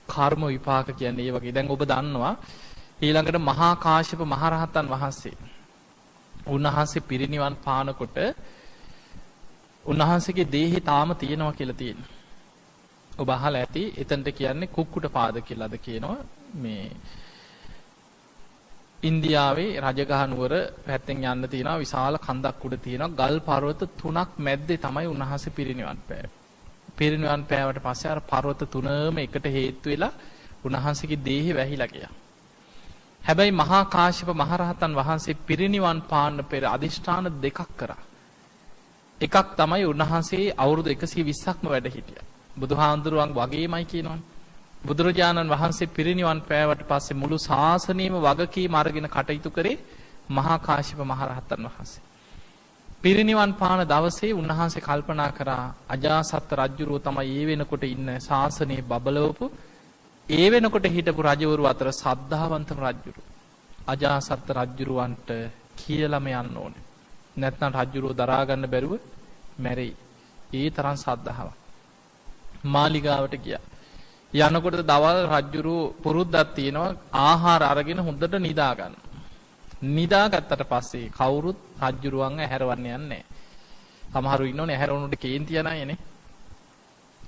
කර්ම විපාක කියන්නේ ඒ වගේ. දැන් ඔබ දන්නවා ඊළඟට මහා කාශ්‍යප මහරහතන් වහන්සේ උන්වහන්සේ පිරිනිවන් පානකොට උන්වහන්සේගේ දේහය තාම තියෙනවා කියලා තියෙනවා. ඔබ අහලා ඇති එතනට කියන්නේ කුක්කුට පාද කියලාද කියනවා. මේ ඉන්දියාවේ රජගහ නුවර පැත්තෙන් යන්න තියෙනවා විශාල කන්දක් උඩ තියෙනවා ගල් පර්වත 3ක් මැද්දේ තමයි උන්වහන්සේ පිරිනිවන් පෑවේ. පිරිනිවන් පෑවට පස්සේ අර පර්වත තුනම එකට හේතු වෙලා උන්වහන්සේගේ දේහය වැහිලා ගියා. හැබැයි මහා කාශ්‍යප මහරහතන් වහන්සේ පිරිනිවන් පාන්න පෙර අදිෂ්ඨාන දෙකක් කරා. එකක් තමයි උන්වහන්සේ අවුරුදු 120ක්ම වැඩ හිටියා. බුදුහාඳුරුවන් වගේමයි කියනවනේ. බුදුරජාණන් වහන්සේ පිරිනිවන් පෑවට පස්සේ මුළු ශාසනයම වගකීම අරගෙන කටයුතු කරේ මහා කාශ්‍යප මහරහතන් වහන්සේ. පිරිනිවන් පාන දවසේ උන්වහන්සේ කල්පනා කරා අජාසත් රජුරෝ තමයි ඒ වෙනකොට ඉන්න ශාසනයේ බබලවපු ඒ වෙනකොට හිටපු රජවරු අතර සද්ධාවන්තම රජුරු. අජාසත් රජුරවන්ට කියලාම යන්න ඕනේ. නැත්නම් රජුරෝ දරා ගන්න බැරුව මැරෙයි. ඒ තරම් සද්ධාවක්. මාලිගාවට ගියා. යනකොට දවල් රජුරෝ පුරුද්දක් තියෙනවා ආහාර අරගෙන හොඳට නිදා ගන්න. නිදාගත්තට පස්සේ කවුරුත් රජුරුවන් ඇහැරවන්න යන්නේ නැහැ. සමහරු ඉන්නෝනේ ඇහැරවුනට කේන්ති යන අයනේ.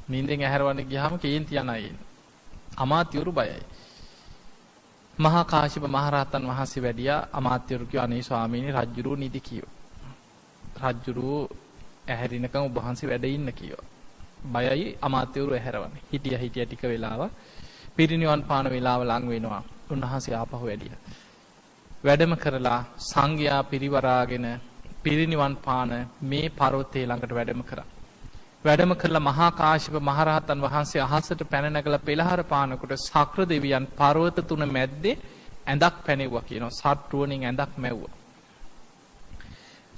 නිින්දෙන් ඇහැරවන්න ගියාම කේන්ති යන අය ඉන්නේ. අමාත්‍යවරු බයයි. මහා කාශ්‍යප මහරහතන් වහන්සේ වැඩියා අමාත්‍යවරු කිව්වා අනේ ස්වාමීනි රජුරුව නිදි කිව්වා. රජුරුව ඇහැරිනකම් ඔබ වහන්සේ වැඩ ඉන්න කිව්වා. බයයි අමාත්‍යවරු ඇහැරවන්නේ. හිටියා ටික වෙලාව පිරිනිවන් පාන වෙලාව ලඟ වෙනවා. උන්වහන්සේ ආපහු වැඩියා. වැඩම කරලා සංඝයා පිරිවරාගෙන පිරිනිවන් පාන මේ පර්වතයේ ළඟට වැඩම කරා. වැඩම කරලා මහා කාශ්‍යප මහරහතන් වහන්සේ අහසට පැන නැගලා පෙළහර පානකොට සක්‍ර දෙවියන් පර්වත තුන මැද්දේ ඇඳක් පැනෙව්වා කියනවා. සත්රුවණින් ඇඳක් මැව්වා.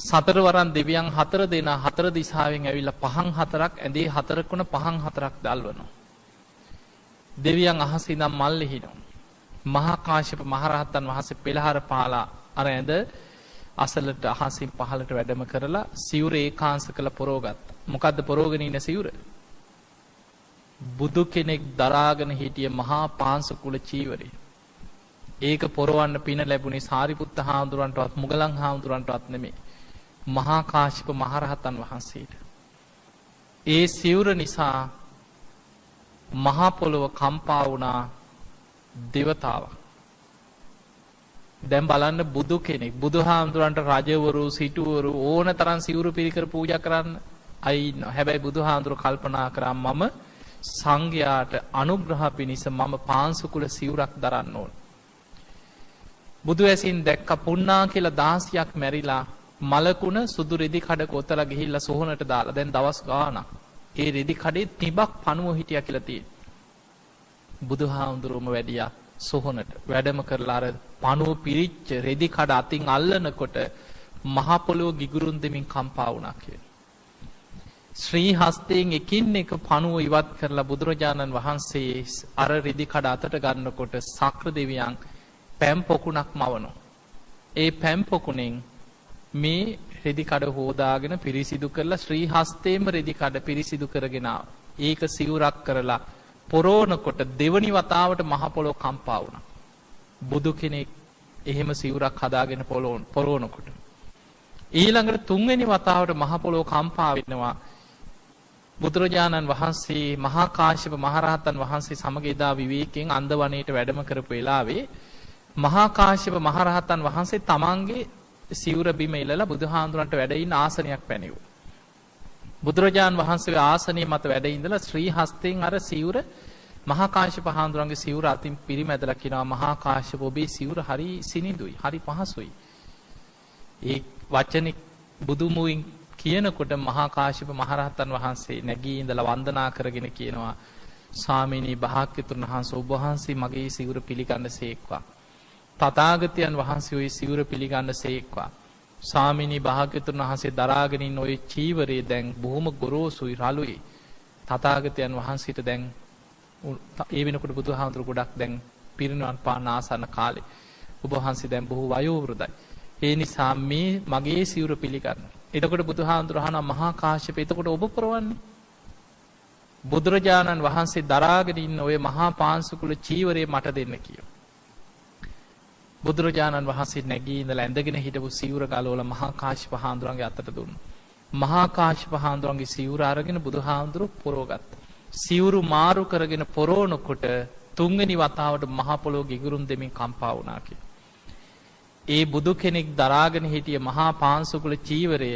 සතරවරන් දෙවියන් 4 දෙනා 4 දිශාවෙන් ඇවිල්ලා පහන් 4ක් ඇඳේ 4කුණ පහන් 4ක් දල්වනවා. දෙවියන් අහසේ ඉඳන් මල් ලිහිනවා. මහා කාශ්‍යප මහරහතන් වහන්සේ පෙළහර පාලා අර ඇඳ අසලට අහසින් පහලට වැඩම කරලා සිවුර ඒකාංශ කළ පොරවගත්තා. මොකද්ද පොරවගෙන ඉන්න සිවුර? බුදු කෙනෙක් දරාගෙන හිටිය මහා පාංශ කුල චීවරය. ඒක පොරවන්න පින ලැබුණේ සාරිපුත්ත හාමුදුරන්ටවත් මුගලන් හාමුදුරන්ටවත් නෙමෙයි. මහා කාශ්‍යප මහරහතන් වහන්සේට. ඒ සිවුර නිසා මහා පොළොව කම්පා වුණා දෙවතාවක්. දැන් බලන්න බුදු කෙනෙක් බුදුහාමුදුරන්ට රජවරු සිටුවරු ඕන තරම් සිවුරු පිරිකර පූජා කරන්න අය ඉන්නවා. හැබැයි බුදුහාමුදුර කල්පනා කරා මම සංඝයාට අනුග්‍රහ පිණිස මම පාංශු කුල සිවුරක් දරන්න ඕන. බුදු ඇසින් දැක්ක පුන්නා කියලා 16ක් මැරිලා මලකුණ සුදු රෙදි කඩ කොතලා ගිහිල්ලා සොහනට දාලා දැන් දවස් ගාණක් ඒ රෙදි කඩේ තිබක් පණුව හිටියා කියලා තියෙනවා. බුදුහාමුදුරුවම වැඩියා සොහනට වැඩම කරලා අර පණුව පිරිච්ච රෙදි කඩ අතින් අල්ලනකොට මහ පොළොව ගිගුරුන් දෙමින් කම්පා වුණා කියලා. ශ්‍රී හස්තයෙන් එකින් එක පණුව ඉවත් කරලා බුදුරජාණන් වහන්සේ අර රෙදි කඩ අතට ගන්නකොට සක්‍ර දෙවියන් පැම් පොකුණක් මවනවා. ඒ පැම් පොකුණෙන් මේ රෙදි කඩ හොදාගෙන පිරිසිදු කරලා ශ්‍රී හස්තේම රෙදි කඩ පිරිසිදු කරගෙන ඒක සිවුරක් කරලා පොරෝනකොට දෙවනි වතාවට මහ පොළොව කම්පා වුණා. බුදු කෙනෙක් එහෙම සිවුරක් හදාගෙන පොරෝනකොට ඊළඟට තුන්වෙනි වතාවට මහ පොළොව කම්පා වෙනවා. බුදුරජාණන් වහන්සේ මහා කාශ්‍යප මහරහතන් වහන්සේ සමග එදා විවේකයෙන් අන්දවණේට වැඩම කරපු වෙලාවේ මහා කාශ්‍යප මහරහතන් වහන්සේ තමන්ගේ සිවුර බිම ඉලලා බුදුහාඳුරන්ට වැඩ ඉන්න ආසනයක් පැනෙව්වා. බුදුරජාණන් වහන්සේ ආසනයේ මත වැඩ ඉඳලා ශ්‍රී හස්තයෙන් අර සිවුර මහා කාශ්‍යප හාමුදුරන්ගේ සිවුර අතින් පිරිමැදලා කියනවා මහා කාශ්‍යප ඔබේ සිවුර හරි සිනිඳුයි හරි පහසුයි. ඒ වචනේ බුදු මුවින් කියනකොට මහා කාශ්‍යප මහරහතන් වහන්සේ නැගී ඉඳලා වන්දනා කරගෙන කියනවා ස්වාමීනි භාග්‍යතුන් වහන්සේ ඔබ වහන්සේ මගේ සිවුර පිළිගන්න සේක්වා. තථාගතයන් වහන්සේ ওই සිවුර පිළිගන්න සේක්වා. ස්වාමීනි භාග්‍යතුන් වහන්සේ දරාගෙන ඉන්න ওই චීවරය දැන් බොහොම ගොරෝසුයි රළුයි. තථාගතයන් වහන්සේට දැන් ඒ වෙනකොට බුදුහාමුදුරු ගොඩක් දැන් පිරිනිවන් පාන ආසන්න කාලේ. ඔබ වහන්සේ දැන් බොහෝ වයෝවෘදයි. ඒ නිසා මේ මගේ සිවුර පිළිගන්න. එතකොට බුදුහාමුදුරු අහනවා මහා කාශ්‍යප එතකොට ඔබ පොරවන්නේ? බුදුරජාණන් වහන්සේ දරාගෙන ඉන්න ඔය මහා පාංශුකුල චීවරය මට දෙන්න කියලා. බුදුරජාණන් වහන්සේ නැගී ඉඳලා ඇඳගෙන හිටපු සිවුර ගලවලා මහා කාශ්‍යප හාමුදුරන්ගේ අතට දුන්නා. මහා කාශ්‍යප හාමුදුරන්ගේ සිවුර අරගෙන බුදුහාමුදුරු පොරවගත්තා. සිවුරු මාරු කරගෙන පොරවනකොට තුන්වෙනි වතාවට මහ පොළොව ගිගුරුම් දෙමින් කම්පා වුණා කියලා. ඒ බුදු කෙනෙක් දරාගෙන හිටිය මහා පාංශුකුල චීවරය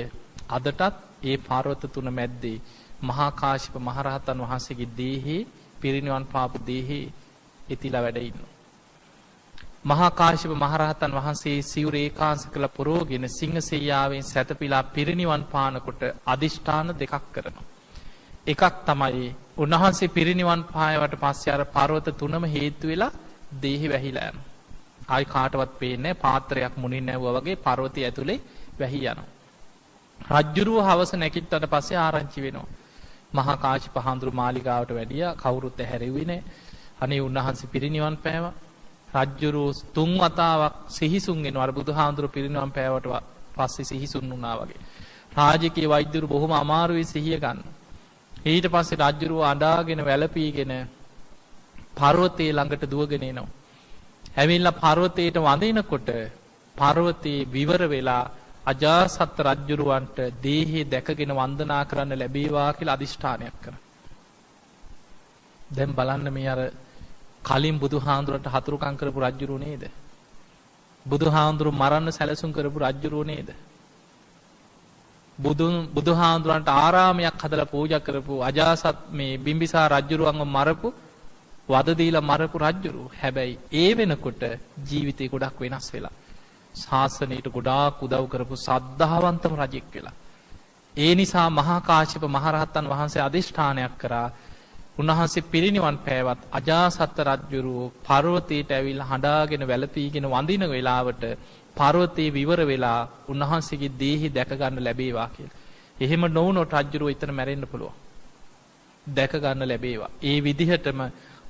අදටත් ඒ පර්වත තුන මැද්දේ මහා කාශ්‍යප මහරහතන් වහන්සේගේ දේහේ පිරිනිවන් පාපු දේහේ ඉතිලා වැඩ ඉන්නවා. මහා කාශ්‍යප මහරහතන් වහන්සේ සිවුර ඒකාංශ කළ පොරෝගෙන සිංහසෙයියාවෙන් සැතපීලා පිරිනිවන් පානකොට අදිෂ්ඨාන දෙකක් කරනවා. එකක් තමයි උන්වහන්සේ පිරිනිවන් පායවට පස්සේ අර පර්වත තුනම හේතු වෙලා දේහි වැහිලා යනවා. ආයි කාටවත් පේන්නේ පාත්‍රයක් මුණින් නැවුවා වගේ පර්වතය ඇතුලේ වැහි යනවා. රජ්ජුරුව හවස නැගිට්ටට පස්සේ ආරංචි වෙනවා. මහා කාශ්‍යප හාමුදුරු මාලිගාවට වැඩියා කවුරුත් ඇහැරෙව්වේ නැහැ. අනේ උන්වහන්සේ පිරිනිවන් පෑවා. රජ්ජුරුව තුන් වතාවක් සිහිසුන් වෙනවා. අර බුදුහාමුදුරු පිරිනිවන් පෑවට පස්සේ සිහිසුන් වුණා වගේ. රාජකීය වෛද්‍යවරු බොහොම අමාරුවේ සිහිය ගන්න. ඊට පස්සේ රජ්ජුරුව අඬාගෙන වැළපීගෙන පර්වතයේ ළඟට දුවගෙන එනවා. ඇවිල්ලා පර්වතයට වඳිනකොට පර්වතයේ විවර වෙලා අජාසත් රජ්ජුරුවන්ට දේහේ දැකගෙන වන්දනා කරන්න ලැබේවා කියලා අදිෂ්ඨානයක් කරා. දැන් බලන්න මේ අර කලින් බුදුහාඳුරන්ට හතුරුකම් කරපු රජ්ජුරුව නේද? බුදුහාඳුරු මරන්න සැලසුම් කරපු රජ්ජුරුව නේද? බුදුහාඳුරන්ට ආරාමයක් හදලා පූජා කරපු අජාසත් මේ බිම්බිසාර රජ්ජුරුවන්ව මරපු වද දීලා මරපු රජ්ජුරුව. හැබැයි ඒ වෙනකොට ජීවිතේ ගොඩක් වෙනස් වෙලා ශාසනයට ගොඩාක් උදව් කරපු සද්ධාවන්තම රජෙක් වෙලා. ඒ නිසා මහා කාශ්‍යප මහරහතන් වහන්සේ අදිෂ්ඨානයක් කරා. උන්වහන්සේ පිරිනිවන් පෑවත් අජාසත් රජුරුව පර්වතයට ඇවිල්ලා හඬාගෙන වැළපීගෙන වඳින වෙලාවට පර්වතේ විවර වෙලා උන්වහන්සේගේ දේහි දැක ගන්න ලැබේවා කියලා. එහෙම නොවුනොත් රජුරුව එතන මැරෙන්න පුළුවන්. දැක ගන්න ලැබේවා. ඒ විදිහටම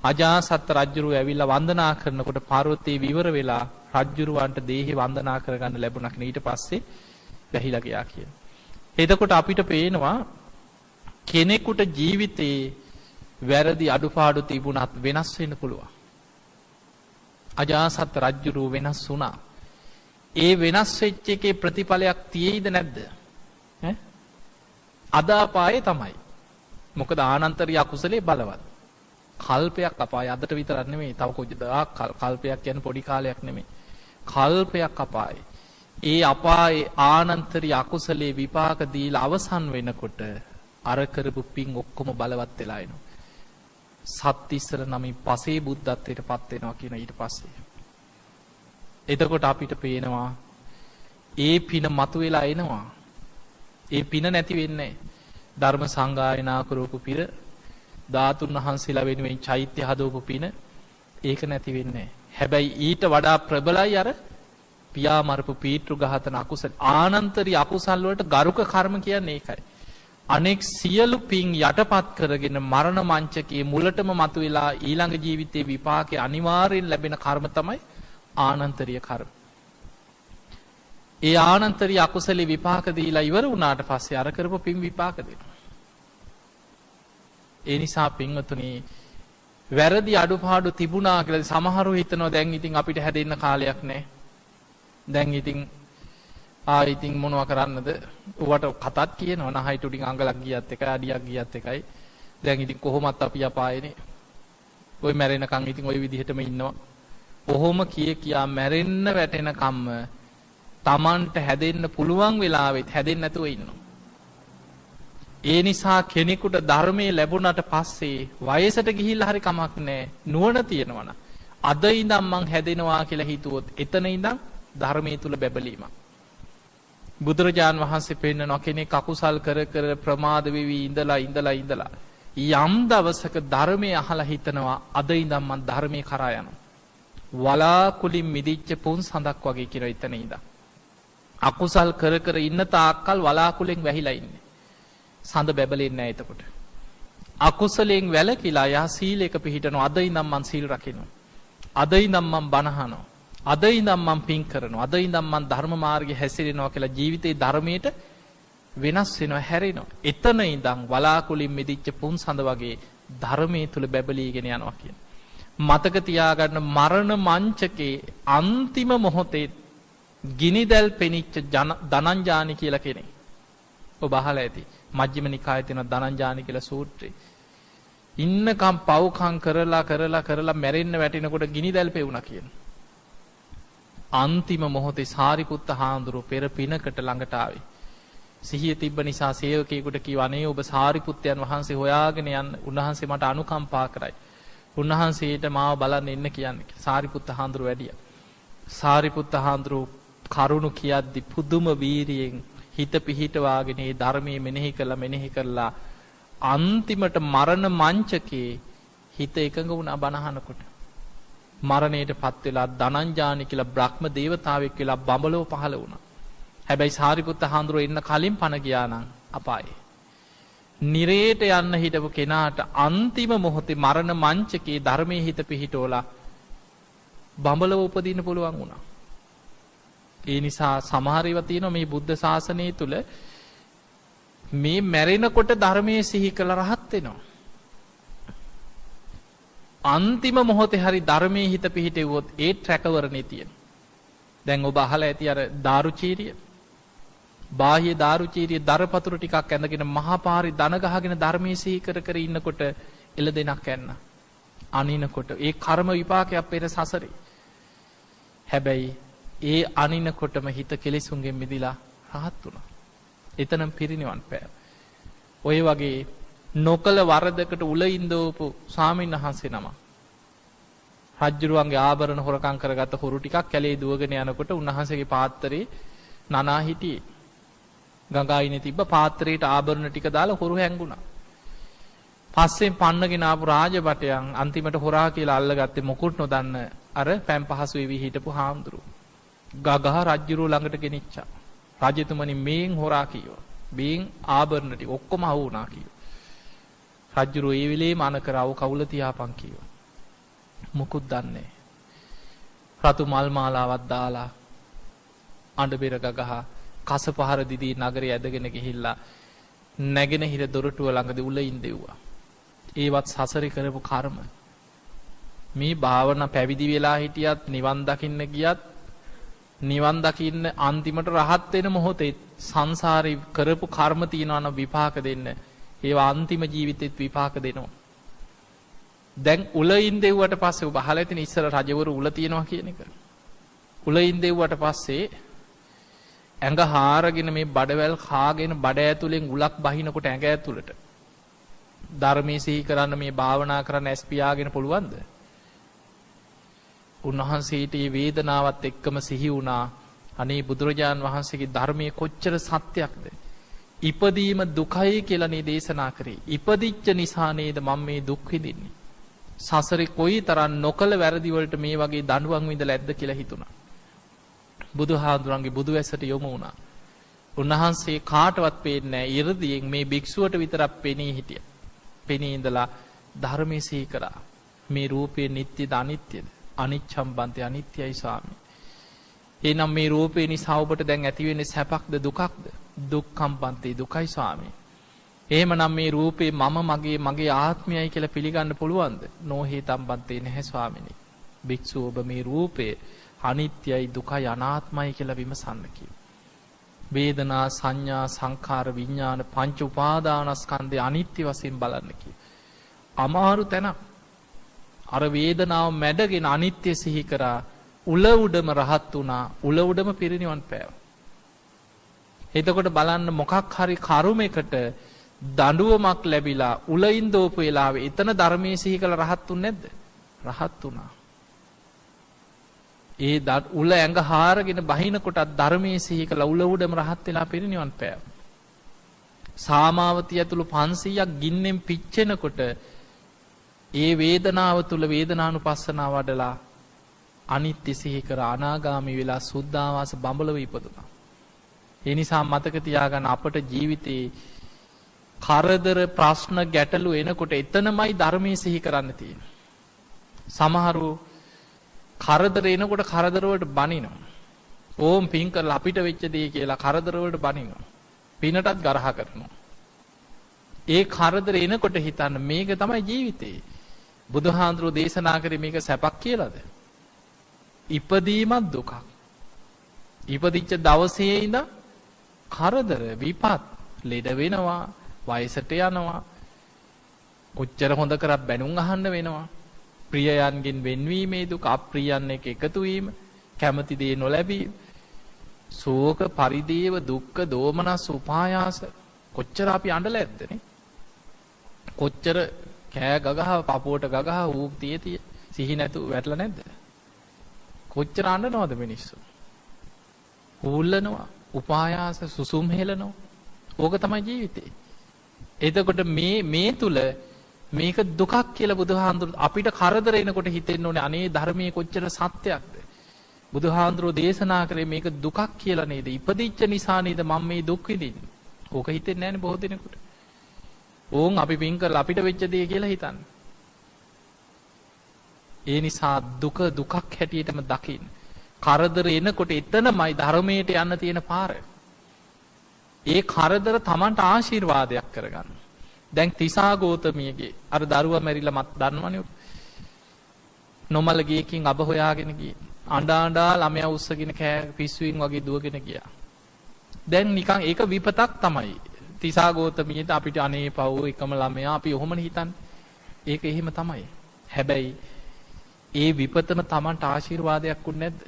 අජාසත් රජුරුව ඇවිල්ලා වන්දනා කරනකොට පර්වතේ විවර වෙලා රජ්ජුරුවන්ට දේහි වන්දනා කරගන්න ලැබුණක් ඊට පස්සේ වැහිලා ගියා කියන. එතකොට අපිට පේනවා කෙනෙකුට ජීවිතේ වැරදි අඩුපාඩු තිබුණත් වෙනස් වෙන්න පුළුවන්. අජාසත් රජ්ජුරුව වෙනස් වුණා. ඒ වෙනස් වෙච්ච එකේ ප්‍රතිඵලයක් තියෙයිද නැද්ද? අදාපායේ තමයි. මොකද ආනන්තරිය අකුසලේ බලවත්. කල්පයක් අපාය අදට විතරක් නෙමෙයි තව කොච්චරක් කල්පයක් කියන්නේ පොඩි කාලයක් නෙමෙයි. කල්පයක් අපායේ. ඒ අපායේ ආනන්තරී අකුසලේ විපාක දීලා අවසන් වෙනකොට අර කරපු පින් ඔක්කොම බලවත් වෙලා එනවා. සත්තිස්සර නමින් පසේ බුද්ධත්වයට පත් වෙනවා කියන ඊට පස්සේ. එතකොට අපිට පේනවා ඒ පින මතුවෙලා එනවා. ඒ පින නැති වෙන්නේ ධර්ම සංගායනා කරපු පිර ධාතුන් වහන්සේලා වෙනුවෙන් චෛත්‍ය හදවපු පින ඒක නැති වෙන්නේ. හැබැයි ඊට වඩා ප්‍රබලයි අර පියා මරපු පීතෘ ඝාතන අකුසල. ආනන්තරී අකුසල් වලට ගරුක කර්ම කියන්නේ ඒකයි. අනෙක් සියලු පින් යටපත් කරගෙන මරණ මංචකයේ මුලටම මතුවලා ඊළඟ ජීවිතේ විපාකේ අනිවාර්යෙන් ලැබෙන කර්ම තමයි ආනන්තරීය කර්ම. ඒ ආනන්තරී අකුසලේ විපාක දීලා ඉවර වුණාට පස්සේ අර කරපු පින් විපාක දෙනවා. ඒ නිසා පින්වතුනි වැරදි අඩුපාඩු තිබුණා කියලා සමහරව හිතනවා දැන් ඉතින් අපිට හැදෙන්න කාලයක් නැහැ. දැන් ඉතින් ඉතින් මොනවා කරන්නද? ඌවට කතාත් කියනවා නහයි ටුඩින් අඟලක් ගියත් එකයි අඩියක් ගියත් එකයි. දැන් ඉතින් කොහොමත් අපි අපායනේ. ඔය මැරෙනකන් ඉතින් ওই විදිහටම ඉන්නවා. කොහොම කියා මැරෙන්න වැටෙන කම්ම Tamanට හැදෙන්න පුළුවන් වෙලාවෙත් හැදෙන්න නැතුව ඉන්නවා. ඒ නිසා කෙනෙකුට ධර්මයේ ලැබුණාට පස්සේ වයසට ගිහිල්ලා හරි කමක් නැහැ. නුවණ තියෙනවනම් අද ඉඳන් මං හැදෙනවා කියලා හිතුවොත් එතන ඉඳන් ධර්මයේ තුල බැබලීමක්. බුදුරජාන් වහන්සේ පෙන්නනවා කෙනෙක් අකුසල් කර කර ප්‍රමාද වෙවි ඉඳලා යම් දවසක ධර්මයේ අහලා හිතනවා අද ඉඳන් මං ධර්මයේ කරා යනවා. වලාකුලින් මිදිච්ච පුන් සඳක් වගේ කියලා එතන ඉඳන්. අකුසල් කර කර ඉන්න තාක්කල් වලාකුලෙන් වැහිලා ඉන්නේ. සඳ බැබලෙන්නේ නැහැ එතකොට. අකුසලයෙන් වැළකීලා යා සීලයක පිළිහිටනවා. අද ඉඳන් මං සීල් රකින්නවා. අද ඉඳන් මං බණ අහනවා. අද ඉඳන් මං පින් කරනවා. අද ඉඳන් මං ධර්ම මාර්ගයේ හැසිරෙනවා කියලා ජීවිතේ ධර්මයට වෙනස් වෙනවා, හැරෙනවා. එතන ඉඳන් වලාකුලින් මිදිච්ච පුන් සඳ වගේ ධර්මයේ තුල බැබලීගෙන යනවා කියන. මතක තියාගන්න මරණ මංචකේ අන්තිම මොහොතේ ගිනිදැල් පෙනිච්ච ධනංජානි කියලා කෙනෙක්. ඔබ අහලා ඇති. මජ්ක්‍ධිම නිකායේ තියෙන ධනංජානි කියලා සූත්‍රය. ඉන්නකම් පව්කම් කරලා මැරෙන්න වැටෙනකොට ගිනිදැල් පෙවුණා කියන. අන්තිම මොහොතේ සාරිපුත්ත හාමුදුරුවෝ පෙර පිනකට ළඟට ආවේ. සිහිය තිබ්බ නිසා සේවකයෙකුට කිව්වා අනේ ඔබ සාරිපුත්තයන් වහන්සේ හොයාගෙන යන්න. උන්වහන්සේ මට අනුකම්පා කරයි. උන්වහන්සේට මාව බලන්න එන්න කියන්නේ. සාරිපුත්ත හාමුදුරුවෝ වැඩියා. සාරිපුත්ත හාමුදුරුවෝ කරුණු කියද්දි පුදුම වීරියෙන් හිත පිහිටවාගෙන මේ ධර්මයේ මෙනෙහි කරලා අන්තිමට මරණ මංචකේ හිත එකඟ වුණා බණහනකොට. මරණයට පත් වෙලා ධනංජානි කියලා බ්‍රහ්ම දේවතාවෙක් වෙලා බඹලව පහළ වුණා. හැබැයි සාරිපුත්ත හාමුදුරුවෝ එන්න කලින් පණ ගියා නම් අපායේ. නිරේට යන්න හිටපු කෙනාට අන්තිම මොහොතේ මරණ මංචකේ ධර්මයේ හිත පිහිටෝලා බඹලව උපදින්න පුළුවන් වුණා. ඒ නිසා සමහර ඒවා තියෙනවා මේ බුද්ධ ශාසනය තුල මේ මැරෙනකොට ධර්මයේ සිහි කළ රහත් වෙනවා. අන්තිම මොහොතේ හරි ධර්මයේ හිත පිහිටෙව්වොත් ඒ ට්‍රැකවරනේ තියෙන. දැන් ඔබ අහලා ඇති අර දාරුචීරිය. බාහ්‍ය දාරුචීරිය දරපතුර ටිකක් ඇඳගෙන මහා පාරේ දන ගහගෙන ධර්මයේ සිහි කර ඉන්නකොට එළ දෙනක් ඇන්න. අනිනකොට ඒ කර්ම විපාකයක් පෙර සසරේ. හැබැයි ඒ අනිනකොටම හිත කෙලෙසුන්ගෙන් මිදිලා රහත් වුණා. එතනම් පිරිනිවන් පෑව. ඔය වගේ නොකල වරදකට උල ඉඳවපු ස්වාමීන් වහන්සේ නම. රජ්ජුරුවන්ගේ ආභරණ හොරකම් කරගත්ත හොරු ටිකක් කැලේ දුවගෙන යනකොට උන්වහන්සේගේ පාත්‍රේ නනා හිටියේ. ගඟයිනේ තිබ්බ පාත්‍රයට ආභරණ ටික දාලා හොරු හැංගුණා. පස්සෙන් පන්නගෙන ආපු රාජබටයන් අන්තිමට හොරා කියලා අල්ලගත්තේ මොකුත් නොදන්න අර පැම් පහසු වෙවි හිටපු හාමුදුරුවෝ. ගගහ රජ්ජුරුව ළඟට ගෙනිච්චා. රජතුමනි මේන් හොරා කිව්වා. මේන් ආභරණ ටික ඔක්කොම අහු වුණා කිව්වා. රජ්ජුරුව ඒ වෙලේම අන කරව කවුල තියාපන් කිව්වා. මොකුත් දන්නේ. රතු මල් මාලාවක් දාලා අඬ බෙර ගගහ කස පහර දිදී නගරය ඇදගෙන ගිහිල්ලා නැගෙනහිර දොරටුව ළඟදී උලින් දෙව්වා. ඒවත් සසරේ කරපු කර්ම. මේ භාවනා පැවිදි වෙලා හිටියත් නිවන් දකින්න ගියත් නිවන් දකින්න අන්තිමට රහත් වෙන මොහොතේ සංසාරේ කරපු කර්ම තියනවා නම් විපාක දෙන්න. ඒවා අන්තිම ජීවිතෙත් විපාක දෙනවා. දැන් උලින් දෙව්වට පස්සේ ඔබ අහලා තියෙන ඉස්සර රජවරු උල තියනවා කියන එක. උලින් දෙව්වට පස්සේ ඇඟ හාරගෙන මේ බඩවැල් කාගෙන බඩ ඇතුලෙන් උලක් බහිනකොට ඇඟ ඇතුලට ධර්මයේ සිහි කරන්න මේ භාවනා කරන්න ඇස් පියාගෙන පුළුවන්ද? උන්වහන්සේට මේ වේදනාවත් එක්කම සිහි වුණා. අනේ බුදුරජාන් වහන්සේගේ ධර්මයේ කොච්චර සත්‍යයක්ද? ඉපදීම දුකයි කියලා නේ දේශනා කරේ. ඉපදිච්ච නිසා නේද මම මේ දුක් විඳින්නේ. සසරේ කොයිතරම් නොකල වැරදි වලට මේ වගේ දඬුවම් විඳලා ඇද්ද කියලා හිතුණා. බුදුහාඳුරන්ගේ බුදුවැසට යොමු වුණා. උන්වහන්සේ කාටවත් පේන්නේ නැහැ. 이르දියෙන් මේ භික්ෂුවට විතරක් පෙනී හිටියා. පෙනී ඉඳලා ධර්මයේ සිහි කරා. මේ රූපේ නිට්ටයද අනිත්‍යද? අනිච්ඡම් බන්ති අනිත්‍යයි ස්වාමී. එහෙනම් මේ රූපේ නිසා ඔබට දැන් ඇති වෙන්නේ සැපක්ද දුකක්ද? දුක්ඛම් බන්ති දුකයි ස්වාමී. එහෙමනම් මේ රූපේ මම මගේ ආත්මයයි කියලා පිළිගන්න පුළුවන්ද? නොහේතම් බන්ති නැහැ ස්වාමිනේ. භික්ෂුව ඔබ මේ රූපේ අනිත්‍යයි දුකයි අනාත්මයි කියලා විමසන්න කිව්වා. වේදනා සංඥා සංඛාර විඥාන පංච උපාදානස්කන්ධය අනිත්‍ය වශයෙන් බලන්න කිව්වා. අමාරු තැනක්. අර වේදනාව මැඩගෙන අනිත්‍ය සිහි කරා උල උඩම රහත් වුණා. උල උඩම පිරිනිවන් පෑවා. එතකොට බලන්න මොකක් හරි කර්මයකට දඬුවමක් ලැබිලා උලින් දෝපු වෙලාවේ එතන ධර්මයේ සිහි කළ රහත් උන්නේ නැද්ද? රහත් වුණා. ඒ උල ඇඟ හාරගෙන බහිනකොටත් ධර්මයේ සිහි කළ උල උඩම රහත් වෙලා පිරිනිවන් පෑවා. සාමාවතිය ඇතුළු 500ක් ගින්නෙන් පිච්චෙනකොට ඒ වේදනාව තුල වේදනානුපස්සනාව වඩලා අනිත්‍ය සිහි කර අනාගාමී වෙලා සුද්ධාවාස බඹලව ඉපදුනා. ඒ නිසා මතක තියාගන්න අපට ජීවිතේ කරදර ප්‍රශ්න ගැටලු එනකොට එතනමයි ධර්මයේ සිහි කරන්න තියෙන්නේ. සමහරු කරදර එනකොට කරදර වලට බනිනවා. ඕම් පින් කරලා අපිට වෙච්ච දේ කියලා කරදර වලට බනිනවා. පිනටත් ගරහ කරනවා. ඒ කරදර එනකොට හිතන්න මේක තමයි ජීවිතේ. බුදුහාඳුරෝ දේශනා කරේ මේක සැපක් කියලාද? ඉපදීමත් දුකක්. ඉපදිච්ච දවසේ ඉඳන් කරදර විපත් ලෙඩ වෙනවා, වයසට යනවා, කොච්චර හොඳ කරත් බැනුම් අහන්න වෙනවා. ප්‍රියයන්ගෙන් වෙන්වීමේ දුක, අප්‍රියයන් එක්ක එකතු වීම, කැමති දේ නොලැබීම, ශෝක පරිදේව දුක්ඛ දෝමනස් උපායාස කොච්චර අපි අඬලා ඇද්දනේ. කොච්චර කෑ ගගහ පපුවට ගගහ ඌක් තියතිය සිහි නැතු වැටලා නැද්ද? කොච්චර අඬනවද මිනිස්සු? හූල්ලනවා, උපායාස සුසුම් හෙලනවා. ඕක තමයි ජීවිතේ. එතකොට මේ තුල මේක දුකක් කියලා බුදුහාඳුරු අපිට කරදර එනකොට හිතෙන්න ඕනේ අනේ ධර්මයේ කොච්චර සත්‍යයක්ද? බුදුහාඳුරෝ දේශනා කරේ මේක දුකක් කියලා නේද? ඉපදිච්ච නිසා නේද මම මේ දුක් විඳින්නේ? ඕක හිතෙන්නේ නැහැනේ බොහෝ දෙනෙකුට. ඕන් අපි පින් කරලා අපිට වෙච්ච දේ කියලා හිතන්නේ. ඒ නිසා දුක දුකක් හැටියටම දකින්න. කරදර එනකොට එතනමයි ධර්මයට යන්න තියෙන පාර. ඒ කරදර Tamanට ආශිර්වාදයක් කරගන්න. දැන් තිසා ගෝතමියගේ අර දරුවා මැරිලා මත් දන්නවනේ. නොමල ගියකින් අබ හොයාගෙන ගියේ. අඬා ළමයා උස්සගෙන කෑ පිස්සුවෙන් වගේ දුවගෙන ගියා. දැන් නිකන් ඒක විපතක් තමයි. තිසා ගෝතමියට අපිට අනේ පව් එකම ළමයා අපි ඔහොමනේ හිතන්නේ. ඒක එහෙම තමයි. හැබැයි ඒ විපතම Tamanට ආශිර්වාදයක් වුනේ නැද්ද?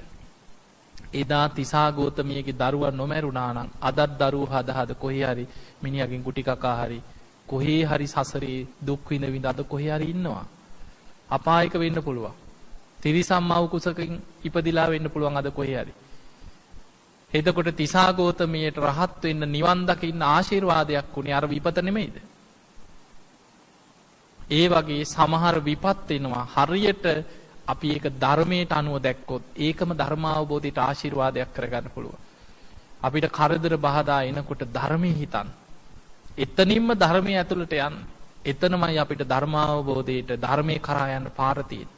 එදා තිසා ගෝතමියගේ දරුවා නොමැරුණා නම් අදත් දරුවෝ හද කොහේ හරි මිනිහගෙන් කුටි කකා හරි කොහේ හරි සසරේ දුක් විඳ අද කොහේ හරි ඉන්නවා. අපායක වෙන්න පුළුවන්. තිරිසන් මව් කුසකින් ඉපදිලා වෙන්න පුළුවන් අද කොහේ හරි. එතකොට තිසා ගෝතමියට රහත් වෙන්න නිවන් දකින්න ආශිර්වාදයක් උනේ අර විපත නෙමෙයිද? ඒ වගේ සමහර විපත් එනවා හරියට අපි ඒක ධර්මයට අනුව දැක්කොත් ඒකම ධර්මාවබෝධයට ආශිර්වාදයක් කරගන්න පුළුවන්. අපිට කරදර බාධා එනකොට ධර්මයේ හිතන්න. එතනින්ම ධර්මයේ ඇතුළට යන්න. එතනමයි අපිට ධර්මාවබෝධයට ධර්මයේ කරා යන්න පාර තියෙන්නේ.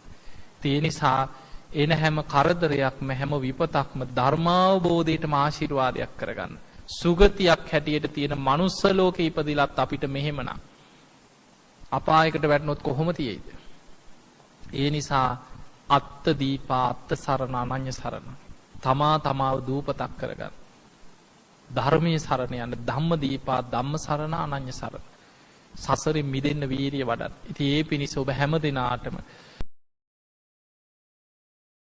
ඒ නිසා එන හැම කරදරයක්ම හැම විපතක්ම ධර්මාවබෝධයටම ආශිර්වාදයක් කරගන්න. සුගතියක් හැටියට තියෙන මනුස්ස ලෝකේ ඉපදිලත් අපිට මෙහෙමනම් අපායකට වැටෙනොත් කොහොම තියෙයිද? ඒ නිසා අත්ත දීපා අත්ත සරණ අනඤ්‍ය සරණ. තමා තමාව දූපතක් කරගන්න. ධර්මයේ සරණ යන්න ධම්ම දීපා ධම්ම සරණ අනඤ්‍ය සරණ. සසරින් මිදෙන්න වීරිය වඩන්න. ඉතින් ඒ පිණිස ඔබ හැම දිනාටම